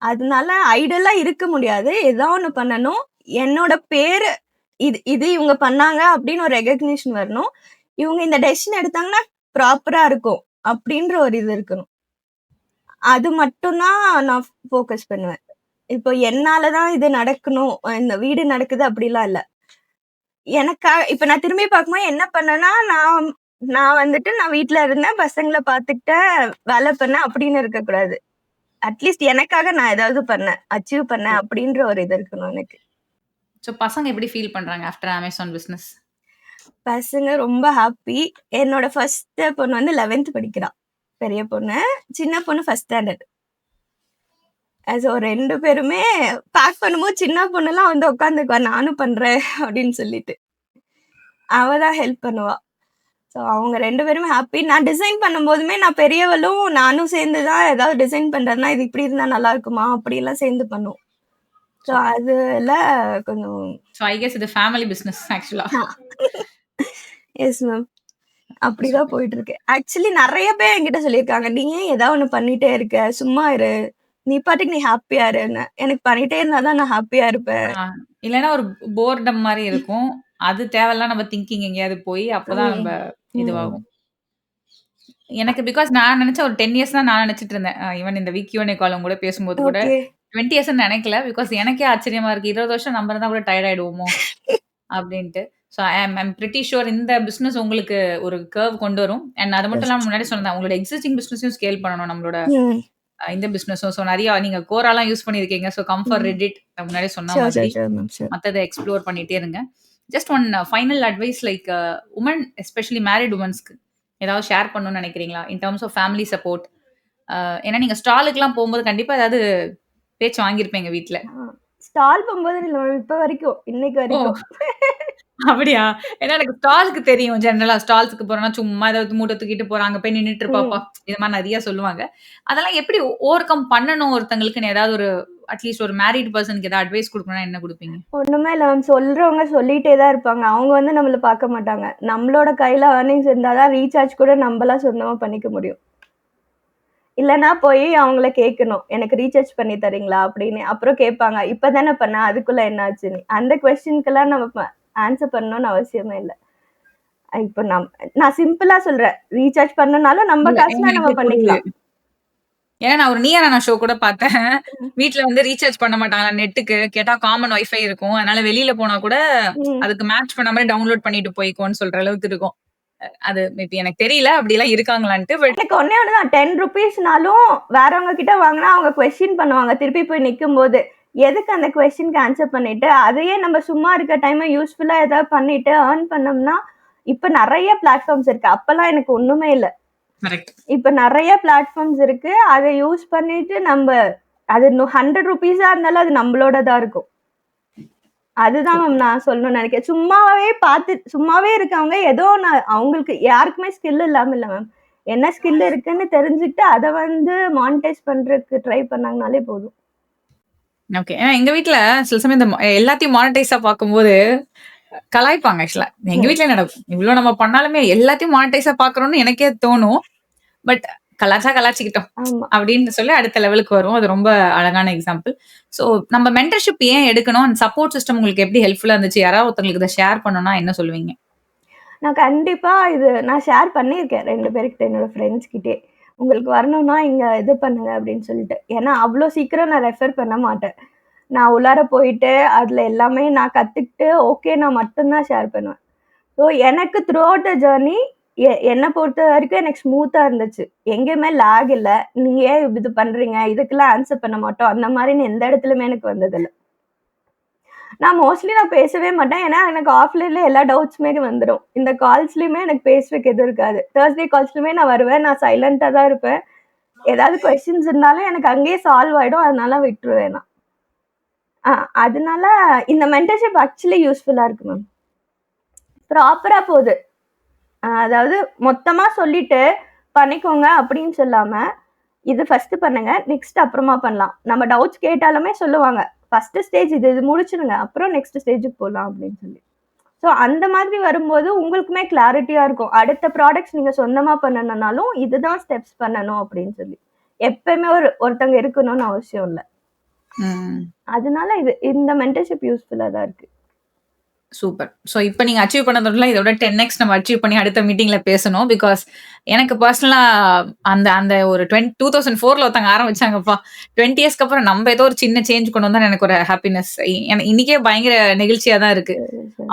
S1: அதனால ஐடியலா இருக்க முடியாது. ஏதாவது ஒண்ணு பண்ணணும். என்னோட பேரு இது இது இவங்க பண்ணாங்க அப்படின்னு ஒரு ரெகக்னிஷன் வரணும். இவங்க இந்த டெசிஷன் எடுத்தாங்கன்னா ப்ராப்பரா இருக்கும். அப்படின்ற ஒரு இது இருக்கணும். அது மட்டும் தான் நான் ஃபோக்கஸ் பண்ணுவேன். இப்போ என்னால தான் இது நடக்கணும். இந்த வீடு நடக்குது அப்படிலாம் இல்ல. இப்ப நான் திரும்பி பார்க்கும்போது என்ன பண்ணேன்னா, நான் நான் வந்துட்டு நான் வீட்ல இருந்தேன், பசங்கள பார்த்துக்கிட்டேன், வேலை பண்ணேன் அப்படின்னு இருக்கக்கூடாது. அட்லீஸ்ட் எனக்காக நான் ஏதாவது பண்ணேன், அச்சீவ் பண்ணேன் அப்படின்ற ஒரு இது இருக்கணும் எனக்கு.
S2: ஸோ பசங்க எப்படி ஃபீல் பண்றாங்க ஆஃப்டர் Amazon பிசினஸ்?
S1: பசங்க ரொம்ப ஹாப்பி. என்னோட ஃபர்ஸ்ட் பொண்ணு வந்து 11th படிக்கிறா. பெரிய பொண்ணு. சின்ன பொண்ணு ஃபர்ஸ்ட் ஸ்டாண்டர்ட். ஸோ 2 பேருமே பேக் பண்ணும்போது சின்ன பொண்ணுலாம் வந்து உட்காந்துக்குவா. நானும் பண்றேன் அப்படின்னு சொல்லிட்டு. அவ தான் ஹெல்ப் பண்ணுவா. ஸோ அவங்க 2 பேருமே ஹாப்பி. நான் டிசைன் பண்ணும்போதுமே நான் பெரியவளும் நானும் சேர்ந்து தான் ஏதாவது டிசைன் பண்றேன்னா, இது இப்படி இருந்தா நல்லா இருக்குமா? அப்படிலாம் சேர்ந்து பண்ணுவோம். ஸோ அதுல கொஞ்சம்
S2: ஸோ ஐ கெஸ் இது ஃபேமிலி பிசினஸ் ஆக்சுவலா.
S1: Yes ma'am. அப்படிதான் போயிட்டு இருக்கு. ஆக்சுவலி நெறைய பேர் என்கிட்ட சொல்லியிருக்காங்க. "நீ ஏன் ஏதாவது ஒண்ணு பண்ணிட்டே இருக்க? சும்மா இரு. நீ பாட்டுக்கு நீ ஹாப்பியா இருன்னு." எனக்கு பண்ணிட்டே இருந்தா தான் நான் ஹாப்பியா இருப்பேன்.
S2: இல்லன்னா ஒரு போர்டம் மாரி இருக்கும். அது தேவையில்லாம் நம்ம திங்கிங் எங்கேயாவது போய் அப்பதான் நம்ம இதுவாகும். எனக்கு பிகாஸ் நான் நினைச்சேன் ஒரு 10 இயர்ஸ் தான் நான் நினைச்சிட்டு இருந்தேன். ஈவன் இந்த Q&A கால் உங்க கூட பேசும்போது கூட
S1: ஓகே.
S2: 20 இயர்ஸ்ன்னு நினைக்கல. பிகாஸ் எனக்கே ஆச்சரியமா இருக்கு. 20 வருஷம் நம்ம இருந்தா கூட டயர்ட் ஆயிடுவோமோ அப்படின்ட்டு. ஸோ ஐம் பிரிட்டி ஷூர் இந்த பிசினஸ் உங்களுக்கு ஒரு கர்வ் கொண்டு வரும். அண்ட் அது மட்டும் இல்லாம முன்னாடி சொன்னேன் உங்களோட எக்ஸிஸ்டிங் பிசினஸையும் ஸ்கேல் பண்ணணும் நம்மளோட இந்த பிசினஸும். ஸோ நிறைய நீங்க கோராலாம் யூஸ் பண்ணியிருக்கீங்க. ஸோ கம்ஃபர் ரெடிட் முன்னாடி சொன்ன மாதிரி மற்றதை எக்ஸ்ப்ளோர் பண்ணிட்டே இருங்க. Just one final advice like women especially married உமன்ஸ்க்கு ஏதாவது ஷேர் பண்ணணும்னு நினைக்கிறீங்களா in terms of family support? ஏன்னா நீங்க ஸ்டாலுக்குலாம் போகும்போது கண்டிப்பா ஏதாவது பேச்சு வாங்கியிருப்பீங்க வீட்ல.
S1: ஸ்டால் போகும்போது இல்ல மேம். இப்ப வரைக்கும். இன்னைக்கு வரைக்கும்.
S2: அப்படியா? ஏன்னா எனக்கு ஸ்டாலுக்கு தெரியும் ஜெனரலா. ஸ்டால்ஸ்க்கு போறோம்னா சும்மா ஏதாவது மூட்டை தூக்கிட்டு போறாங்க. போய் நின்னுட்டு இருப்பாப்பா. இது மாதிரி நெறைய சொல்லுவாங்க. அதெல்லாம் எப்படி ஓவர் கம் பண்ணணும் ஒருத்தங்களுக்குன்னு ஏதாவது ஒரு அட்லீஸ்ட் ஒரு மேரிட் பெர்சனுக்கு ஏதாவது அட்வைஸ் குடுக்கணும்னா என்ன குடுப்பீங்க?
S1: ஒண்ணுமே இல்ல மேம். சொல்றவங்க சொல்லிட்டே தான் இருப்பாங்க. அவங்க வந்து நம்மள பார்க்க மாட்டாங்க. நம்மளோட கையில ஏர்னிங்ஸ் இருந்தா தான் ரீசார்ஜ் கூட நம்பளா சொந்தமா பண்ணிக்க முடியும். இல்லன்னா போய் அவங்கள கேட்கணும். எனக்கு ரீசார்ஜ் பண்ணி தரீங்களா? அப்படின்னு. அப்புறம் கேட்பாங்க. இப்ப தானே பண்ணேன். அதுக்குள்ள என்ன ஆச்சுன்னு. அந்த கொஸ்டின்க்கெல்லாம் நம்ம ஆன்சர் பண்ணணும்னு அவசியமே இல்ல. இப்ப நான் சிம்பிளா சொல்றேன். ரீசார்ஜ் பண்ணனாலும் நம்ம காசுல நம்ம பண்ணிக்கலாம்.
S2: ஏன்னா நான் ஒரு நீயா நானா ஷோ கூட பார்த்தேன். வீட்ல வந்து ரீசார்ஜ் பண்ண மாட்டாங்க நெட்டுக்கு. கேட்டா காமன் வைஃபை இருக்கும். அதனால வெளியில போனா கூட அதுக்கு மேட்ச் பண்ண மாதிரி டவுன்லோட் பண்ணிட்டு போய்க்கோன்னு சொல்ற அளவுக்கு இருக்கும். அது மேபி எனக்கு தெரியல அப்படிலாம் இருக்காங்களான்ட்டு. பட்
S1: எனக்கு ஒண்ணே ஒண்ணுதான். 10 ரூபீஸ்னாலும் வேறவங்க கிட்ட வாங்கினா அவங்க கொஸ்டின் பண்ணுவாங்க. திருப்பி போய் நிக்கும்போது. எதுக்கு அந்த கொஸ்டினுக்கு ஆன்சர் பண்ணிட்டு, அதையே நம்ம சும்மா இருக்க டைமை யூஸ்ஃபுல்லா ஏதாவது பண்ணிட்டு ஏர்ன் பண்ணோம்னா, இப்ப நெறைய பிளாட்ஃபார்ம்ஸ் இருக்கு. அப்பலாம் எனக்கு ஒண்ணுமே இல்ல. இப்ப நெறைய பிளாட்ஃபார்ம்ஸ் இருக்கு. அதை யூஸ் பண்ணிட்டு அது 100 ரூபீஸா இருந்தாலும் அது நம்மளோடதா இருக்கும். அதுதான் மேம் நான் சொல்லணும்னு நினைக்கிறேன். சும்மாவே இருக்கவங்க ஏதோ அவங்களுக்கு யாருக்குமே ஸ்கில் இல்லாம இல்ல மேம். என்ன ஸ்கில் இருக்குன்னு தெரிஞ்சுக்கிட்டு அதை வந்து மானிட்டைஸ் பண்றதுக்கு ட்ரை பண்ணாங்கனாலே போதும்.
S2: ஓகே. ஏன்னா எங்க வீட்ல சில சமயம் இந்த எல்லாத்தையும் மானிட்டைஸா பார்க்கும்போது கலாய்ப்பாங்க ஆக்சுவலா. எங்க வீட்ல நடக்கும். இவ்வளவு நம்ம பண்ணாலுமே எல்லாத்தையும் மானிட்டைஸா பார்க்கறோம்னு எனக்கே தோணும். பட் கலாச்சிக்கிட்டோம் அப்படின்னு சொல்லி அடுத்த லெவலுக்கு வரும். அது ரொம்ப அழகான எக்ஸாம்பிள். ஸோ நம்ம மென்டர்ஷிப் ஏன் எடுக்கணும்? அண்ட் சப்போர்ட் சிஸ்டம் உங்களுக்கு எப்படி ஹெல்ப்ஃபுல்லா இருந்துச்சு? யாராவது ஒருத்தங்களுக்கு இதை ஷேர் பண்ணணும்னா என்ன சொல்லுவீங்க?
S1: நான் கண்டிப்பா நான் ஷேர் பண்ணியிருக்கேன் 2 பேர்கிட்ட என்னோட ஃப்ரெண்ட்ஸ் கிட்டே. உங்களுக்கு வரணும்னா இங்க இது பண்ணுங்க அப்படின்னு சொல்லிட்டு. ஏன்னா அவ்வளோ சீக்கிரம் நான் ரெஃபர் பண்ண மாட்டேன். நான் உள்ளார போயிட்டு அதுல எல்லாமே நான் கத்துக்கிட்டு ஓகேனா மட்டும் தான் ஷேர் பண்ணுவேன். ஸோ எனக்கு த்ரூ அவுட் த ஜர்னி என்ன பொறுத்த வரைக்கும் எனக்கு ஸ்மூத்தா இருந்துச்சு. எங்கேயுமே லேக் இல்ல. நீங்க ஏன் இது பண்றீங்க? இதுக்கெல்லாம் ஆன்சர் பண்ண மாட்டோம். அந்த மாதிரின்னு எந்த இடத்துலயுமே எனக்கு வந்ததில்ல. நான் மோஸ்ட்லி பேசவே மாட்டேன். ஏன்னா எனக்கு ஆஃப்லைன்ல எல்லா டவுட்ஸுமே வந்துரும். இந்த கால்ஸ்லயுமே எனக்கு பேசுறதுக்கு எதுவும் இருக்காது. Thursday கால்ஸ்லயுமே நான் வருவேன். நான் சைலன்ட்டா தான் இருப்பேன். ஏதாவது கொஸ்டின்ஸ் இருந்தாலும் எனக்கு அங்கேயே சால்வ் ஆயிடும். அதனால விட்டுருவேன் நான். அதனால இந்த மென்டர்ஷிப் ஆக்சுவலி யூஸ்ஃபுல்லா இருக்கு மேம். ப்ராப்பரா போகுது. அதாவது மொத்தமா சொல்லிட்டு பண்ணிக்கோங்க அப்படின்னு சொல்லாம, இது ஃபர்ஸ்ட் பண்ணுங்க. நெக்ஸ்ட் அப்புறமா பண்ணலாம். நம்ம டவுட்ஸ் கேட்டாலுமே சொல்லுவாங்க. ஃபர்ஸ்ட் ஸ்டேஜ் இது முடிச்சிடுங்க. அப்புறம் நெக்ஸ்ட் ஸ்டேஜுக்கு போலாம் அப்படின்னு சொல்லி. ஸோ அந்த மாதிரி வரும்போது உங்களுக்குமே கிளாரிட்டியா இருக்கும். அடுத்த ப்ராடக்ட்ஸ் நீங்க சொந்தமா பண்ணணும்னாலும், இதுதான் ஸ்டெப்ஸ் பண்ணணும் அப்படின்னு சொல்லி. எப்பயுமே ஒருத்தங்க இருக்கணும்னு அவசியம் இல்ல. அதனால இந்த மென்டர்ஷிப் யூஸ்ஃபுல்லா தான் இருக்கு.
S2: சூப்பர். ஸோ இப்ப நீங்க அச்சீவ் பண்ணதோட இதோட 10x நம்ம அச்சீவ் பண்ணி அடுத்த மீட்டிங்ல பேசணும். பிகாஸ் எனக்கு பர்சனலா அந்த அந்த ஒரு 2004ல ஒருத்தங்க ஆரம்பிச்சாங்கப்பா. 20 இயர்ஸ்க்கு அப்புறம் நம்ம ஏதோ ஒரு சின்ன சேஞ்ச் கொண்டு வந்தா எனக்கு ஒரு ஹாப்பினஸ். எனக்கு இன்னைக்கே பயங்கர நெகிழ்ச்சியா தான் இருக்கு.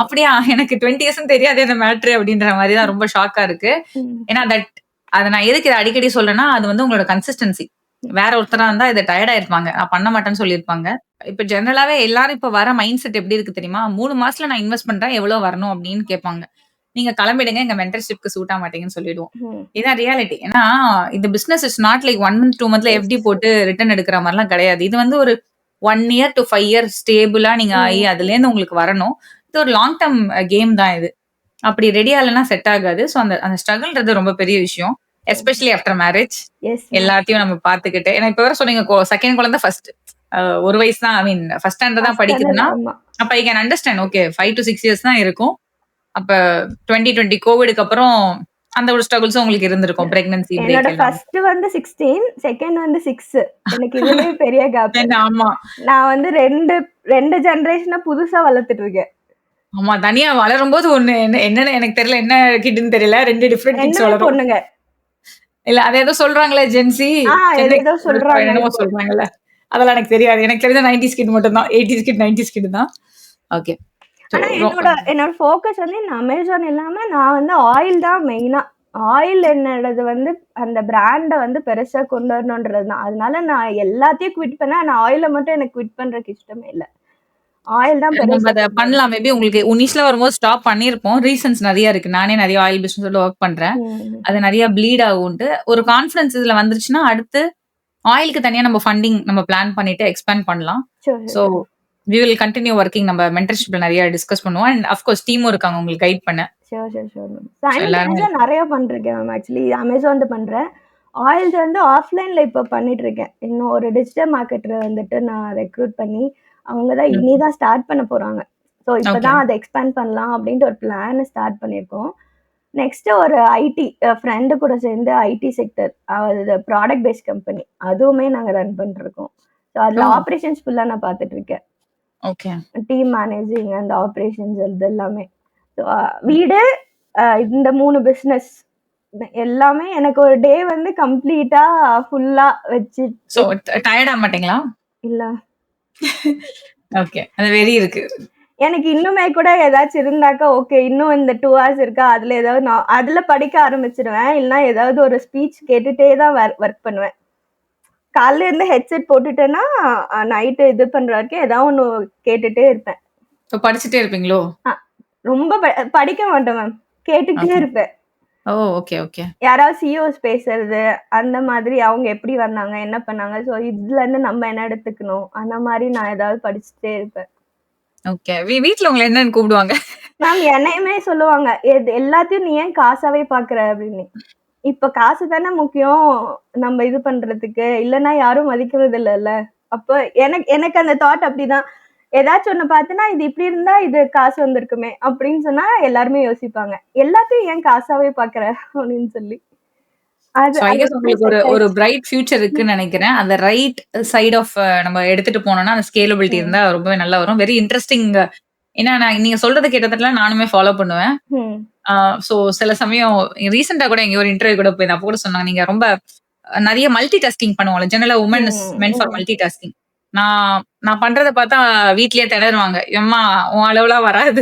S2: அப்படியா எனக்கு 20 இயர்ஸ்ன்னு தெரியாதே இந்த மேட்ரு அப்படின்ற மாதிரி தான் ரொம்ப ஷாக்கா இருக்கு. ஏன்னா அதை நான் எதுக்கு இதை அடிக்கடி சொல்றேன்னா, அது வந்து உங்களோட கன்சிஸ்டன்சி. வேற ஒருத்தரா இருந்தா இதை டயர்டா இருப்பாங்க. நான் பண்ண மாட்டேன்னு சொல்லியிருப்பாங்க. இப்ப ஜெனரலாவே எல்லாரும் இப்ப வர மைண்ட் செட் எப்படி இருக்கு தெரியுமா? 3 மாசத்துல நான் இன்வெஸ்ட் பண்றேன். எவ்வளவு வரணும் அப்படின்னு கேட்பாங்க. நீங்க கிளம்பிடுங்க. எங்க மென்டர்ஷிப்க்கு சூட் ஆக மாட்டீங்கன்னு சொல்லிடுவோம். இதான் ரியாலிட்டி. ஏன்னா இந்த business is not like 1 month 2 monthல எஃப்டி போட்டு ரிட்டர்ன் எடுக்கிற மாதிரிலாம் கிடையாது. இது வந்து ஒரு 1 year to 5 years ஸ்டேபிளா நீங்க ஆகி அதுல இருந்து உங்களுக்கு வரணும். இது ஒரு லாங் டர்ம் கேம் தான் இது. அப்படி ரெடியா இல்லைன்னா செட் ஆகாது. ஸோ அந்த ஸ்ட்ரகிள்ன்றது ரொம்ப பெரிய விஷயம். எஸ்பெஷலி ஆஃப்டர் மேரேஜ் எல்லாத்தையும் நம்ம பாத்துக்கிட்டு. ஏன்னா இப்ப வேற சொன்னீங்க செகண்ட் குழந்தை ஃபர்ஸ்ட் 1 வயசு தான், ஐ மீன் ஃபர்ஸ்ட் ஸ்டாண்டர்ட் தான் படிக்குதுன்னா, அப்ப I can understand. Okay 5 to 6 years தான் இருக்கும். அப்ப 2020 கோவிடுக்கு அப்புறம் அந்த ஒரு ஸ்ட்ரகிள்ஸும் உங்களுக்கு இருந்திருக்கும். Pregnancy break.
S1: என்னோட ஃபர்ஸ்ட் வந்து 16, செகண்ட் வந்து 6. எனக்கு இதுலயே பெரிய கேப்.
S2: ஆமா,
S1: நான் வந்து ரெண்டு ஜெனரேஷனா புதுசா வளர்த்துட்டு இருக்கேன்.
S2: ஆமா, தனியா வளரும்போது ஒண்ணு என்னன்னு எனக்கு தெரியல, என்ன கிட்னு தெரியல. 2 டிஃபரெண்ட் கிட்ஸ் வளரும்.
S1: பொண்ணுங்க
S2: இல்ல அது ஏதோ சொல்றாங்களே ஜென்சி,
S1: ஏதோ சொல்றாங்க,
S2: என்னமோ சொல்றாங்கல்ல, அதெல்லாம் எனக்கு தெரியாது. எனக்கு தெரிஞ்ச 90s கிட் மட்டும் தான். 80s கிட் 90s கிட் தான். ஓகே.
S1: ஆனா என்னோட ஃபோக்கஸ் வந்து இந்த அமேசான் இல்லாம நான் வந்து ஆயில் தான் மெயினா. ஆயில் என்னோடது வந்து அந்த பிராண்டை வந்து பெருசா கொண்டு வரணுன்றது தான். அதனால நான் எல்லாத்தையும் குவிட் பண்ணேன். நான் ஆயில மட்டும் எனக்கு குவிட் பண்றதுக்கு இஷ்டமே இல்லை. ஆயில் தான்
S2: நம்ம அதை பண்ணலாம். மேபி உங்களுக்கு உனிஷ்ல வரும்போது ஸ்டாப் பண்ணிருப்போம். ரீசன்ஸ் நிறைய இருக்கு. நானே நிறைய ஆயில் பிசினஸ் ஒர்க் பண்றேன். அது நிறைய ப்ளீட் ஆகும்ட்டு ஒரு கான்ஃபிடன்ஸ் இதுல வந்துருச்சுன்னா அடுத்து ஆயிலுக்கு தனியா நம்ம ஃபண்டிங் நம்ம பிளான் பண்ணிட்டு எக்ஸ்பேண்ட் பண்ணலாம். So we will continue working. நம்ம மென்டர்ஷிப்ல நிறைய டிஸ்கஸ் பண்ணுவோம். அண்ட் of course டீமும் இருக்காங்க உங்களுக்கு கைட் பண்ண.
S1: ஷூர் நிறைய பண்றேன் மேம். ஆக்சுவலி அமேசான்ல பண்றேன். ஆயில்ஸ் வந்து ஆஃப்லைன்ல இப்ப பண்ணிட்டு இருக்கேன். இன்னும் ஒரு டிஜிட்டல் மார்க்கெட்டர் வந்துட்டு நான் ரெக்ரூட் பண்ணி அவங்க தான் இனிதான் ஸ்டார்ட் பண்ண போறாங்க. ஸோ இப்பதான் அதை எக்ஸ்பேண்ட் பண்ணலாம் அப்படின்ட்டு ஒரு பிளான் ஸ்டார்ட் பண்ணியிருக்கோம். நெக்ஸ்ட் ஒரு ஐடி ஃப்ரெண்டு கூட சேர்ந்து ஐடி செக்டர், அது ப்ராடக்ட் பேஸ்ட் கம்பெனி, அதுவுமே நாங்க ரன் பண்ணிட்டு இருக்கோம். ஸோ அதுல ஆப்ரேஷன்ஸ் ஃபுல்லா நான் பார்த்துட்டு இருக்கேன்.
S2: ஓகே.
S1: டீம் மேனேஜிங் அந்த ஆப்ரேஷன்ஸ் இது எல்லாமே. ஸோ வீடு இந்த 3 பிசினஸ் எல்லாமே எனக்கு ஒரு டே வந்து கம்ப்ளீட்டா ஃபுல்லா வச்சு.
S2: ஸோ டயர்ட் ஆக மாட்டீங்களா?
S1: இல்ல.
S2: ஓகே. அது வெரி இருக்கு.
S1: எனக்கு இன்னுமே கூட ஏதாச்சும் இருந்தாக்கா ஓகே, இன்னும் இந்த 2 hours இருக்கா, அதுல ஏதாவது நான் அதுல படிக்க ஆரம்பிச்சிடுவேன். இல்லைன்னா ஏதாவது ஒரு ஸ்பீச் கேட்டுட்டே தான் ஒர்க் பண்ணுவேன். காலையில இருந்து ஹெட்செட் போட்டுட்டேன்னா நைட்டு இது பண்ற வரைக்கும் ஏதாவது ஒன்று கேட்டுட்டே இருப்பேன்.
S2: படிச்சுட்டே இருப்பீங்களோ?
S1: ரொம்ப படிக்க மாட்டேன் மேம், கேட்டுட்டே இருப்பேன்.
S2: ஓ ஓகே ஓகே.
S1: யாராவது சிஓஸ் பேசுறது அந்த மாதிரி, அவங்க எப்படி வந்தாங்க என்ன பண்ணாங்க, ஸோ இதுல இருந்து நம்ம என்ன எடுத்துக்கணும் அந்த மாதிரி நான் ஏதாவது படிச்சுட்டே இருப்பேன்.
S2: ஓகே. வீட்ல உங்களை என்னன்னு கூப்பிடுவாங்க?
S1: மேம் என்னையுமே சொல்லுவாங்க, எல்லாத்தையும் நீ ஏன் காசாவே பாக்குற அப்படின்னு. இப்ப காசு தானே முக்கியம் நம்ம இது பண்றதுக்கு, இல்லைன்னா யாரும் மதிக்கிறது இல்லைல்ல. அப்போ எனக்கு அந்த தாட் அப்படிதான். ஏதாச்சும் ஒண்ணு பார்த்தனா இது இப்படி இருந்தா இது காசு வந்திருக்குமே அப்படின்னு சொன்னா எல்லாருமே யோசிப்பாங்க, எல்லாத்தையும் ஏன் காசாவே பாக்குற அப்படின்னு சொல்லி.
S2: உங்களுக்கு ஒரு பிரைட் ஃபியூச்சர் இருக்குன்னு நினைக்கிறேன். அந்த ரைட் சைட் ஆஃப் நம்ம எடுத்துட்டு போனோம்னா அந்த ஸ்கேலபிலிட்டி இருந்தா ரொம்பவே நல்லா வரும். Very interesting. ஏன்னா நீங்க சொல்றது கேட்டதுல நானுமே ஃபாலோ பண்ணுவேன். சோ சில சமயம் ரீசெண்டா கூட எங்க ஒரு இன்டர்வியூ கூட போய் அப்போ கூட சொன்னாங்க, நீங்க ரொம்ப நிறைய மல்டி டாஸ்கிங் பண்ணுவாங்க. ஜெனரலா women is meant for multitasking. நான் பண்றதை பார்த்தா வீட்லயே திணறுவாங்க, எம்மா உன் அளவுல வராது.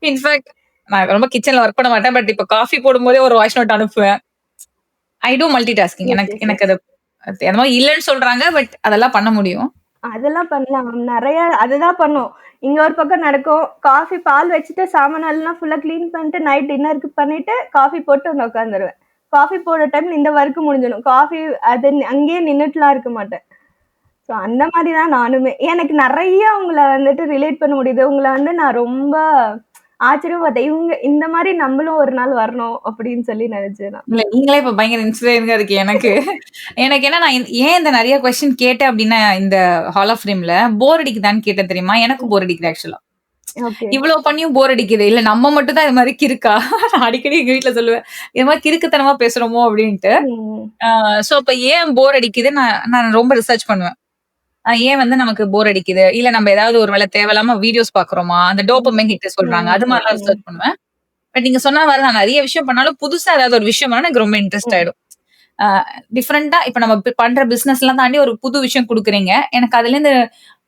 S2: இன்ஃபேக்ட் நான் ரொம்ப கிச்சன்ல ஒர்க் பண்ண மாட்டேன். பட் இப்ப காஃபி போடும்போதே ஒரு வாய்ஸ் நோட் அனுப்புவேன். ஐ டூ மல்டி டாஸ்கிங். எனக்கு அது என்னமோ இல்லைன்னு சொல்றாங்க, பட் அதெல்லாம் பண்ண முடியும்.
S1: அதெல்லாம் பண்ணலாம் மேம். நிறைய அதுதான் பண்ணும். இங்க ஒரு பக்கம் நடக்கும், காஃபி பால் வச்சுட்டு சாமானெல்லாம் ஃபுல்லா கிளீன் பண்ணிட்டு நைட் டின்னருக்கு பண்ணிட்டு காஃபி போட்டு வந்து உட்காந்துருவேன். காஃபி போடுற டைம்ல இந்த ஒர்க் முடிஞ்சிடும். காஃபி அது அங்கேயே நின்றுட்டுலாம் இருக்க மாட்டேன். ஸோ அந்த மாதிரி தான் நானுமே. எனக்கு நிறைய உங்களை வந்துட்டு ரிலேட் பண்ண முடியுது. உங்களை வந்து நான் ரொம்ப ஆச்சரியப்பட்டேன். இவங்க இந்த மாதிரி நம்மளும் ஒரு நாள் வரணும் அப்படின்னு சொல்லி நினைச்சேன்.
S2: நீங்களே இப்ப பயங்கர இன்ஸ்பைரிங்கா இருக்கு எனக்கு. எனக்கு என்ன, நான் ஏன் இந்த நிறைய கொஸ்டின் கேட்டேன் அப்படின்னா, இந்த ஹால் ஆஃப் ஃபேம்ல போர் அடிக்குதான்னு கேட்டேன் தெரியுமா? எனக்கு போர் அடிக்குது ஆக்சுவலா.
S1: ஓகே.
S2: இவ்வளவு பண்ணியும் போர் அடிக்குது. இல்ல நம்ம மட்டும் தான் இது மாதிரி கிறுக்கா? நான் அடிக்கடி எங்க வீட்ல சொல்லுவேன். இது மாதிரி கிறுக்குத்தனமா பேசுறோமோ அப்படின்ட்டு.
S1: ம்.
S2: சோ இப்ப ஏன் போர் அடிக்குது நான் ரொம்ப ரிசர்ச் பண்ணுவேன். ஏன் வந்து நமக்கு போர் அடிக்குது? இல்ல நம்ம ஏதாவது ஒரு வேளை தேவையில்லாம வீடியோஸ் பார்க்குறோமா? அந்த
S1: ம்.
S2: டோபமைன் ஹிட் சொல்றாங்க.
S1: ம்.
S2: அது மாரிலாம்
S1: ம்.
S2: ரிசர்ச் பண்ணுவேன். பட் நீங்க சொன்ன மாரி நான் நெறைய விஷயம் பண்ணாலும், புதுசா ஏதாவது ஒரு விஷயம் பண்ணா எனக்கு ரொம்ப இன்ட்ரெஸ்ட்
S1: ம்.
S2: ஆயிடும். அ டிஃபரெண்ட்டா இப்ப நம்ம பண்ற பிசினஸ்லாம் தாண்டி ஒரு புது விஷயம் குடுக்குறீங்க. எனக்கு அதுலேருந்து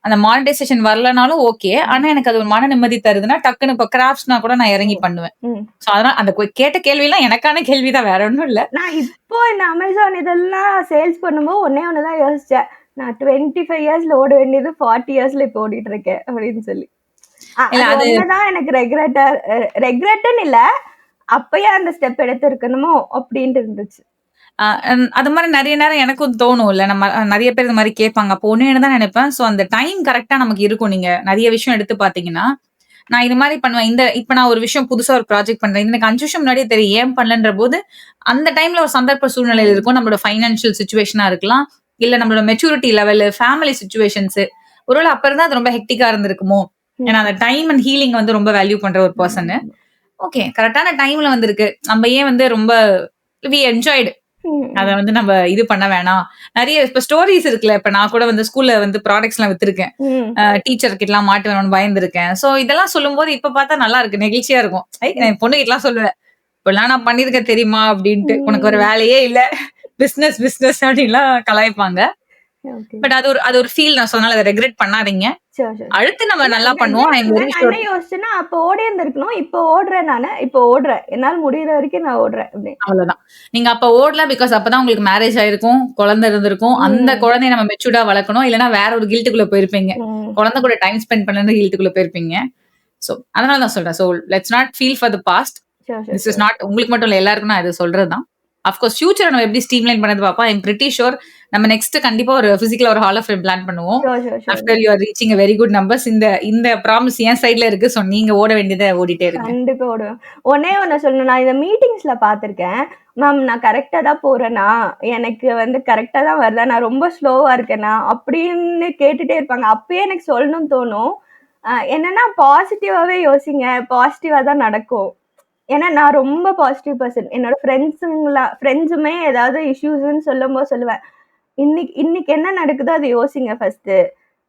S2: அந்த மானிடைசேஷன் வரலனாலும் ஓகே. ஆனா
S1: ம்.
S2: எனக்கு அது ஒரு மன நிம்மதி தருதுன்னா, டக்குனு இப்ப கிராஃப்ட்ஸ்னா கூட நான் இறங்கி
S1: ம்.
S2: பண்ணுவேன்.
S1: ம்.
S2: சோ அதனால அந்த கேட்ட கேள்விலாம் எனக்கான கேள்வி தான். வேற ஒண்ணும் இல்ல.
S1: நான் இப்போ இந்த Amazon இதெல்லாம் சேல்ஸ் பண்ணும்போது ஒண்ணே ஒண்ணு தான் யோசிச்சேன். நான் 25 இயர்ஸ்ல ஓட வேண்டியது 40 இயர்ஸ்ல இப்போ ஓடிட்டு இருக்கேன் அப்படின்னு சொல்லி.
S2: இல்ல
S1: அது
S2: அது
S1: ஒண்ணு தான் எனக்கு ரெக்ரெட்ன்னு இல்ல. அப்பயே அந்த ஸ்டெப் எடுத்திருக்கணுமோ அப்படின்ட்டு இருந்துச்சு.
S2: அது மாரி நெறைய நேரம் எனக்கும் தோணும்ல. நம்ம நெறைய பேர் இது மாரி கேட்பாங்க. அப்போ ஒண்ணே தான் நெனைப்பேன். சோ அந்த டைம் கரெக்ட்டா நமக்கு இருக்கும். நீங்க நெறைய விஷயம் எடுத்து பார்த்தீங்கன்னா, நான் இது மாரி பண்ணுவேன். இப்ப நான் ஒரு விஷயம் புதுசா ஒரு ப்ராஜெக்ட் பண்றேன். இது எனக்கு 5 வருஷம் முன்னாடியே தெரியும். ஏன் பண்ணலன்ற போது, அந்த டைம்ல ஒரு சந்தர்ப்ப சூழ்நிலையில
S1: ம்.
S2: இருக்கும். நம்மளோட ஃபைனான்ஷியல் சிச்சுவேஷனா இருக்கலாம். இல்ல நம்மளோட மெச்சூரிட்டி லெவலு, ஃபேமிலி சிச்சுவேஷன்ஸு. ஒருவேள அப்ப இருந்தா அது ரொம்ப ஹெக்டிக்கா இருந்திருக்குமோ! ஏன்னா
S1: ம்.
S2: அந்த டைம் அண்ட் ஹீலிங் வந்து ரொம்ப வேல்யூ பண்ற ஒரு பெர்சனு.
S1: ஆமாமா.
S2: ஓகே. கரெக்ட்டான டைம்ல வந்திருக்கு. நம்ம ஏன் வந்து ரொம்ப வி என்ஜாய்ட் அத
S1: ம்.
S2: வந்து நம்ம இது பண்ண வேணாம். நெறைய இப்ப ஸ்டோரீஸ் இருக்குல்ல. இப்ப நான் கூட வந்து ஸ்கூல்ல வந்து ப்ராடக்ட்ஸ்லாம் வித்துருக்கேன்.
S1: ம்.
S2: டீச்சர் கிட்டலாம் மாட்டுவேணும்னு பயந்துருக்கேன். சோ இதெல்லாம் சொல்லும்போது இப்ப பார்த்தா நல்லா இருக்கு. நெகிழ்ச்சியா இருக்கும். நான்
S1: ம்.
S2: என் பொண்ணுகிட்டலாம் சொல்லுவேன். "இப்படிலாம் நான் பண்ணியிருக்கேன் தெரியுமா?" அப்படின்ட்டு. "உனக்கு ஒரு
S1: ம்.
S2: வேலையே இல்ல. பிசினஸ் பிசினஸ்" அப்படின்லாம் கலாய்ப்பாங்க.
S1: ஓகே.
S2: பட் அது ஒரு ஃபீல் நான் சொன்னேன்ல. அத ரெக்ரெட் பண்ணாதீங்க.
S1: Sure, sure.
S2: அடுத்து நம்ம
S1: இல்ல
S2: நல்லா பண்ணுவோம். ஐ
S1: ரெக்ரெட்
S2: அம்
S1: இல்ல.
S2: வெரி
S1: நான் என்ன
S2: ஷூர்.
S1: யோசிச்சேன்னா, அப்போ ஓடி இருந்திருக்கணும். இப்போ ஓடுறேன் நானு. இப்போ ஓடுறேன். என்னால முடியிற வரைக்கும் நான் ஓடுறேன் அப்படின்னு.
S2: அவ்வளோதான். நீங்க அப்ப ஓடல பிகாஸ் அப்பதான் உங்களுக்கு மேரேஜ் ஆயிருக்கும். குழந்தை இருந்திருக்கும். அந்த
S1: ம்.
S2: குழந்தைய நம்ம மெச்சூர்டா வளர்க்கணும். இல்லன்னா வேற ஒரு கில்ட்டுக்குள்ள போயிருப்பீங்க.
S1: ம்.
S2: குழந்தை கூட டைம் ஸ்பெண்ட் பண்ணலன்னு கில்ட்டுக்குள்ள போயிருப்பீங்க. சோ, அதனால தான் சொல்றேன். So, let's not feel for the past.
S1: Sure, sure,
S2: this is
S1: sure.
S2: Not உங்களுக்கு மட்டும் இல்ல. எல்லாருக்கும் நான் இது சொல்றது தான். அஃப்கோர்ஸ் ஃபியூச்சர நம்ம எப்படி ஸ்ட்ரீம்லைன் பண்ணது பார்ப்போம். ஐ அம் பிரிட்டி ஷூர் நம்ம நெக்ஸ்ட் கண்டிப்பா ஒரு பிசிக்கலா ஒரு ஹால் ஆஃப் ஃபேம் பிளான் பண்ணுவோம்.
S1: Sure, sure, sure.
S2: After you are reaching a very good numbers. இந்த இந்த ப்ராமிஸ் என் சைட்ல இருக்கு. சோ, நீங்க ஓட வேண்டியத ஓடிட்டே இருங்க.
S1: கண்டிப்பா ஓடுவேன். ஒண்ணே ஒண்ணு சொல்லணும். நான் இத மீட்டிங்ஸ்ல பார்த்துருக்கேன். மேம் நான் கரெக்ட்டா தான் போறேனா? எனக்கு வந்து கரெக்ட்டா தான் வருதா? நான் ரொம்ப ஸ்லோவா இருக்கேனா? அப்படின்னு கேட்டுட்டே இருப்பாங்க. அப்பயே எனக்கு சொல்லணும்னு தோணும். என்னன்னா பாசிட்டிவாவே யோசிங்க. பாசிட்டிவா தான் நடக்கும். ஏன்னா நான் ரொம்ப பாசிட்டிவ் பெர்சன். என்னோட ஃப்ரெண்ட்ஸுமே ஏதாவது இஷ்யூஸ்ன்னு சொல்லும்போது சொல்லுவேன். இன்னைக்கு இன்னைக்கு என்ன நடக்குதோ அத யோசிங்க ஃபர்ஸ்ட்டு.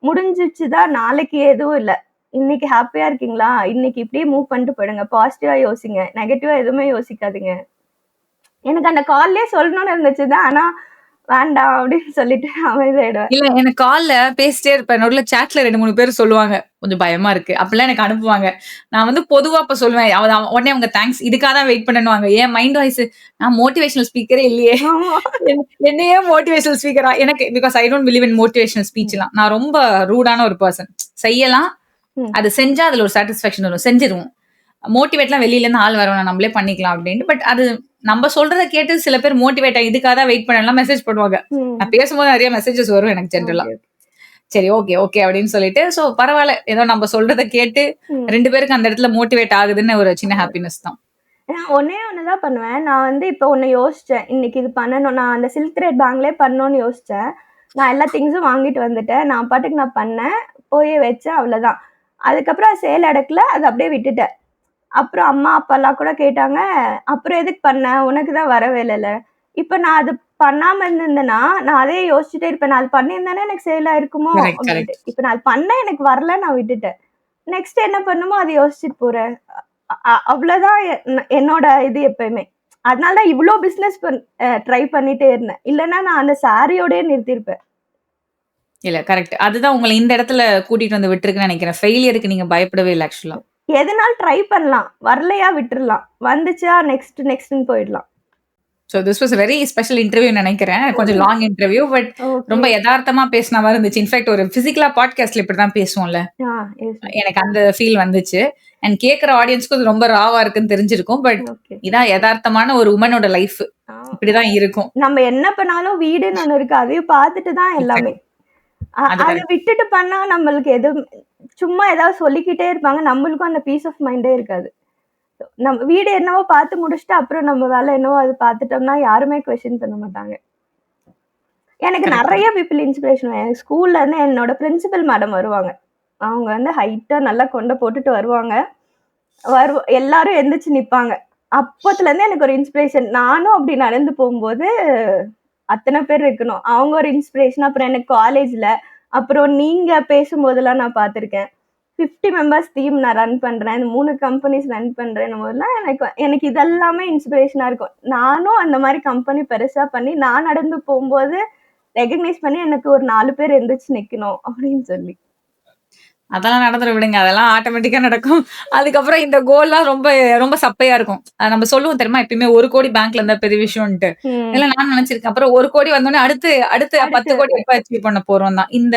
S1: முடிஞ்சிச்சு தான் நாளைக்கு எதுவும் இல்ல. இன்னைக்கு ஹேப்பியா இருக்கீங்களா? இன்னைக்கு இப்படியே மூவ் பண்ணிட்டு போயிடுங்க. பாசிட்டிவா யோசிங்க. நெகட்டிவா எதுவுமே யோசிக்காதீங்க. எனக்கு அந்த கால்லயே சொல்லணும்னு இருந்துச்சு தான். ஆனா வேண்டாம் அப்படின்னு சொல்லிட்டு அமைதியாயிடுவேன்.
S2: இல்ல எனக்கு கால்ல பேசிட்டே இருப்பேன். நடுவுல சாட்ல 2, 3 பேர் சொல்லுவாங்க. கொஞ்சம் பயமா இருக்கு. அப்படிலாம் எனக்கு அனுப்புவாங்க. நான் வந்து பொதுவா அப்ப சொல்லுவேன். உடனே அவங்க தேங்க்ஸ் இதுக்காக தான் வெயிட் பண்ணுவாங்க. என் மைண்ட் வாய்ஸ் நான் மோட்டிவேஷனல் ஸ்பீக்கரே இல்லையே.
S1: ஆமா.
S2: என்னையே மோட்டிவேஷனல் ஸ்பீக்கரா எனக்கு because I don't believe in motivational
S1: ம்.
S2: ஸ்பீச்லாம். நான் ரொம்ப ரூடான ஒரு பெர்சன். செய்யலாம்.
S1: ம்.
S2: அது செஞ்சா அதுல ஒரு சாட்டிஸ்ஃபேக்ஷன் வரும். செஞ்சுருவோம். மோட்டிவேட்லாம் வெளியில இருந்து ஆள் வரவேணாம். நம்மளே பண்ணிக்கலாம் அப்டின்ட்டு. பட் அது நம்ம சொல்றத கேட்டு சில பேர் மோட்டிவேட் ஆயி இதுக்காக தான் வெயிட் பண்ணலாம் மெசேஜ் பண்ணுவாங்க. நான்
S1: ம்.
S2: பேசும்போது நெறைய மெசேஜஸ் வரும் எனக்கு ஜெனரலா.
S1: ஓகே.
S2: சரி ஓகே, ஓகே அப்படின்னு சொல்லிட்டு, சோ பரவால்ல. ஏதோ நம்ம சொல்றத கேட்டு
S1: ம்.
S2: 2 பேருக்கு அந்த இடத்துல மோட்டிவேட் ஆகுதுன்னு ஒரு சின்ன
S1: அவ்வளோ.
S2: ஹாப்பினஸ் தான்.
S1: நான் ஒண்ணே ஒண்ணு தான் பண்ணுவேன். நான் வந்து இப்போ ஒண்ணு யோசிச்சேன். இன்னைக்கு இது பண்ணணும். நான் அந்த சில்க் த்ரெட் பேங்க்லயே பண்ணணும்னு யோசிச்சேன். நான் எல்லா திங்ஸும் வாங்கிட்டு வந்துட்டேன். நான் பாட்டுக்கு நான் பண்ணேன். போய் வச்சேன் அவ்வளோதான். அதுக்கப்புறம் அது சேல் நடக்கல. அத அப்படியே விட்டுட்டேன். அப்புறம் அம்மா, அப்பாலாம் கூட கேட்டாங்க, "அப்புறம் எதுக்கு பண்ண? உனக்கு தான் வரவே இல்லல." இப்ப நான் அது பண்ணாம இருந்திருந்தேன்னா, நான் அதே யோசிச்சுட்டே இருப்பேன். நான் அது பண்ணியிருந்தேன்னா எனக்கு சேல் ஆயிருக்குமோ
S2: கரெக்ட்,
S1: அப்படின்ட்டு.
S2: கரெக்ட்.
S1: இப்ப நான் அது பண்ணேன் எனக்கு வரல நான் விட்டுட்டேன். நெக்ஸ்ட் என்ன பண்ணுமோ அத யோசிச்சுட்டு போறேன். அவ்வளோதான் என்னோட இது எப்பயுமே. அதனால தான் இவ்ளோ பிசினஸ் ட்ரை பண்ணிட்டே இருந்தேன். இல்லன்னா நான் அந்த சாரியோடயே நிறுத்தியிருப்பேன்.
S2: இல்ல கரெக்ட். அதுதான் உங்கள இந்த இடத்துல கூட்டிட்டு வந்து விட்டுருக்குன்னு நெனைக்கிறேன். ஃபெயிலியருக்கு நீங்க பயப்படவே இல்ல ஆக்சுவலா.
S1: எதுனாலும் ட்ரை பண்ணலாம். வரலையா விட்டுறலாம். வந்துச்சா நெக்ஸ்ட்ன்னு போயிடலாம்.
S2: So this was a very special இன்டர்வியூன்னு நெனைக்கிறேன். கொஞ்சம் லாங் இன்டர்வியூ. But
S1: okay.
S2: ரொம்ப எதார்த்தமா பேசின மாரி இருந்துச்சு. இன்ஃபாக்ட் ஒரு பிசிக்கலா பாட்காஸ்ட்ல இப்படிதான் பேசுவோம்ல.
S1: ஆ எஸ் மேம்.
S2: எனக்கு அந்த ஃபீல் வந்துச்சு. அண்ட் கேட்கிற ஆடியன்ஸ்க்கும் இது ரொம்ப ராவா இருக்குன்னு தெரிஞ்சிருக்கும். But
S1: okay.
S2: இதான் எதார்த்தமான ஒரு உமனோட லைஃப்.
S1: ஆ
S2: இப்படிதான் இருக்கும்.
S1: நம்ம என்ன பண்ணாலும் வீடுன்னு ஒண்ணு இருக்கு. அதையும் பார்த்துட்டு தான் எல்லாமே.
S2: எக்ஸாக்ட்லி. அது
S1: அத
S2: கரெக்ட்.
S1: விட்டுட்டு பண்ணா நம்மளுக்கு எதுவும் சும்மா ஏதாவது சொல்லிக்கிட்டே இருப்பாங்க. நம்மளுக்கும் அந்த பீஸ் ஆஃப் மைண்டே இருக்காது. நம்ம வீடு என்னவோ பார்த்து முடிச்சுட்டு, அப்புறம் நம்ம வேலை என்னவோ அது பார்த்துட்டோம்னா, யாருமே கொஸ்டின் பண்ண மாட்டாங்க. எனக்கு
S2: கரெக்ட்.
S1: நெறைய பீப்பிள் இன்ஸ்பிரேஷன் எனக்கு ஸ்கூல்ல இருந்து என்னோட பிரின்சிபல் மேடம் வருவாங்க. அவங்க வந்து ஹைட்டா நல்லா கொண்ட போட்டுட்டு வருவாங்க. எல்லாரும் எந்திரிச்சு நிப்பாங்க. அப்பத்துலருந்து எனக்கு ஒரு இன்ஸ்பிரேஷன். நானும் அப்படி நடந்து போம்போது, அத்தன பேர் இருக்கணும். அவங்க ஒரு இன்ஸ்பிரேஷன். அப்புறம் எனக்கு காலேஜ்ல, அப்புறம் நீங்க பேசும்போதெல்லாம் நான் பார்த்துருக்கேன். 50 மெம்பர்ஸ் டீம் நான் ரன் பண்றேன். இந்த 3 கம்பெனிஸ் ரன் பண்றேன்னும் போதெல்லாம் எனக்கு இதெல்லாமே இன்ஸ்பிரேஷனா இருக்கும். நானும் அந்த மாரி கம்பெனி பெருசா பண்ணி, நான் நடந்து போம்போது ரெகக்னைஸ் பண்ணி எனக்கு ஒரு 4 பேர் எந்திரிச்சு நிக்கணும் அப்படின்னு சொல்லி.
S2: அதெல்லாம் நடந்துற விடுங்க. அதெல்லாம் ஆட்டோமேட்டிக்கா நடக்கும். அதுக்கப்புறம் இந்த கோல்லாம் ரொம்ப ரொம்ப சப்பையா இருக்கும். நம்ம சொல்லுவோம் தெரியுமா? எப்பயுமே 1 கோடி பேங்க்ல இருந்தா பெரிய விஷயம்ன்ட்டு.
S1: ம்.
S2: இதெல்லாம் நான் நினைச்சிருக்கேன். அப்புறம் 1 கோடி வந்தோனே அடுத்து அடுத்து 10 கோடி எப்ப அச்சீவ் பண்ண போறோம் தான். இந்த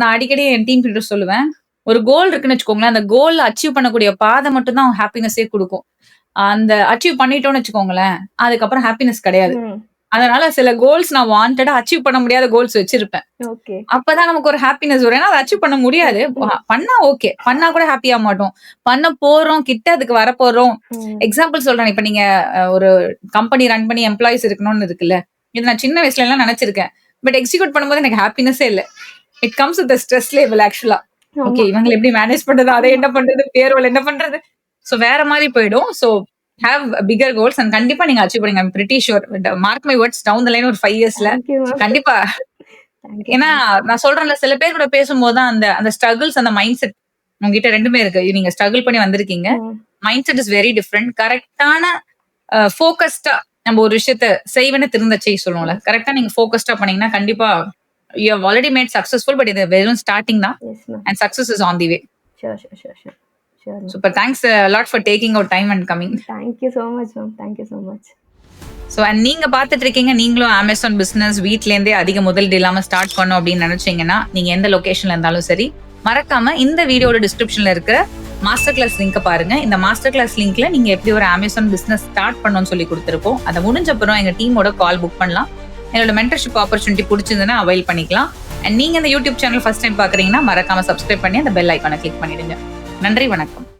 S2: நான் அடிக்கடி என் டீம் கிட்ட சொல்லுவேன். ஒரு கோல் இருக்குன்னு வச்சுக்கோங்களேன். அந்த கோல் அச்சீவ் பண்ணக்கூடிய பாதை மட்டும் தான் ஹாப்பினஸே குடுக்கும். அந்த அச்சீவ் பண்ணிட்டோம்னு வச்சுக்கோங்களேன், அதுக்கப்புறம் ஹாப்பினஸ் கிடையாது.
S1: ம்.
S2: அதனால சில கோல்ஸ் நான் வாண்டடா அச்சீவ் பண்ண முடியாத கோல்ஸ் வச்சிருப்பேன்.
S1: ஓகே.
S2: அப்பதான் நமக்கு ஒரு ஹாப்பினஸ் வரும். ஏன்னா, அத அச்சீவ் பண்ண முடியாது. பண்ணா ஓகே. பண்ணா கூட ஹாப்பியா மாட்டோம். பண்ண போறோம், கிட்ட அதுக்கு வரப்போறோம்.
S1: ம்.
S2: எக்ஸாம்பிள் சொல்றேன். இப்ப நீங்க ஒரு கம்பெனி ரன் பண்ணி எம்ப்ளாயிஸ் இருக்கணும்னு இருக்குல்ல. இது நான் சின்ன வயசுல எல்லாம் நினைச்சிருக்கேன். பட் எக்ஸிக்யூட் பண்ணும்போது எனக்கு ஹாப்பினஸே இல்ல. It comes with stress level ஆக்சுவலா. ஓகே, இவங்கள எப்படி மேனேஜ் பண்றது? அதை என்ன பண்றது? பேரோல் என்ன பண்றது? சோ வேற மாதிரி போயிடும். So have bigger goals and கண்டிப்பா நீங்க அச்சீவ் பண்ணுங்க. I'm pretty sure. Mark my words down the line ஒரு 5 இயர்ஸ்ல கண்டிப்பா. ஏன்னா நான் சொல்றேன்ல, சில பேர் கூட பேசும்போது தான் அந்த ஸ்ட்ரகிள்ஸ், அந்த மைண்ட் செட் உங்ககிட்ட 2மே இருக்கு. நீங்க ஸ்ட்ரகிள் பண்ணி வந்திருக்கீங்க. Mind set is very different. கரெக்டான ஃபோக்கஸ்டா நம்ம ஒரு விஷயத்த செய்வேன்னு திருந்த செய்ய சொல்லுவோம்ல. கரெக்டா நீங்க ஃபோக்கஸ்டா பண்ணீங்கன்னா கண்டிப்பா you have already made successful. But இது வெறும் ஸ்டார்டிங் தான். And success is on the way.
S1: Sure.
S2: Super. Thanks a lot for taking out time and coming.
S1: Thank you so much, ma'am. Thank you so much.
S2: So and நீங்க பார்த்துட்டு இருக்கீங்க, நீங்களும் Amazon business வீட்லேருந்தே அதிக முதலீடு இல்லாம start பண்ணும் அப்படின்னு நினைச்சீங்கன்னா, நீங்க எந்த லொகேஷன்ல இருந்தாலும் சரி, மறக்காம இந்த வீடியோட டிஸ்கிரிப்ஷன்ல இருக்கிற மாஸ்டர் கிளாஸ் லிங்க் பாருங்க. இந்த மாஸ்டர் கிளாஸ் லிங்க்ல நீங்க எப்படி ஒரு அமேசான் பிசினஸ் ஸ்டார்ட் பண்ணணும்னு சொல்லி கொடுத்துருப்போம். அதை முடிஞ்சப்பறம் எங்க டீமோட கால் புக் பண்ணலாம். என்னோட மென்டர்ஷிப் ஆப்பர்ச்சுனிட்டி பிடிச்சிருந்ததுன்னா அவைல் பண்ணிக்கலாம். அண்ட் நீங்க இந்த யூடியூப் சேனல் ஃபர்ஸ்ட் டைம் பாக்குறீங்கன்னா மறக்காம சப்ஸ்கிரைப் பண்ணி அந்த பெல் ஐக்கானை கிளிக் பண்ணிடுங்க. நன்றி, வணக்கம்.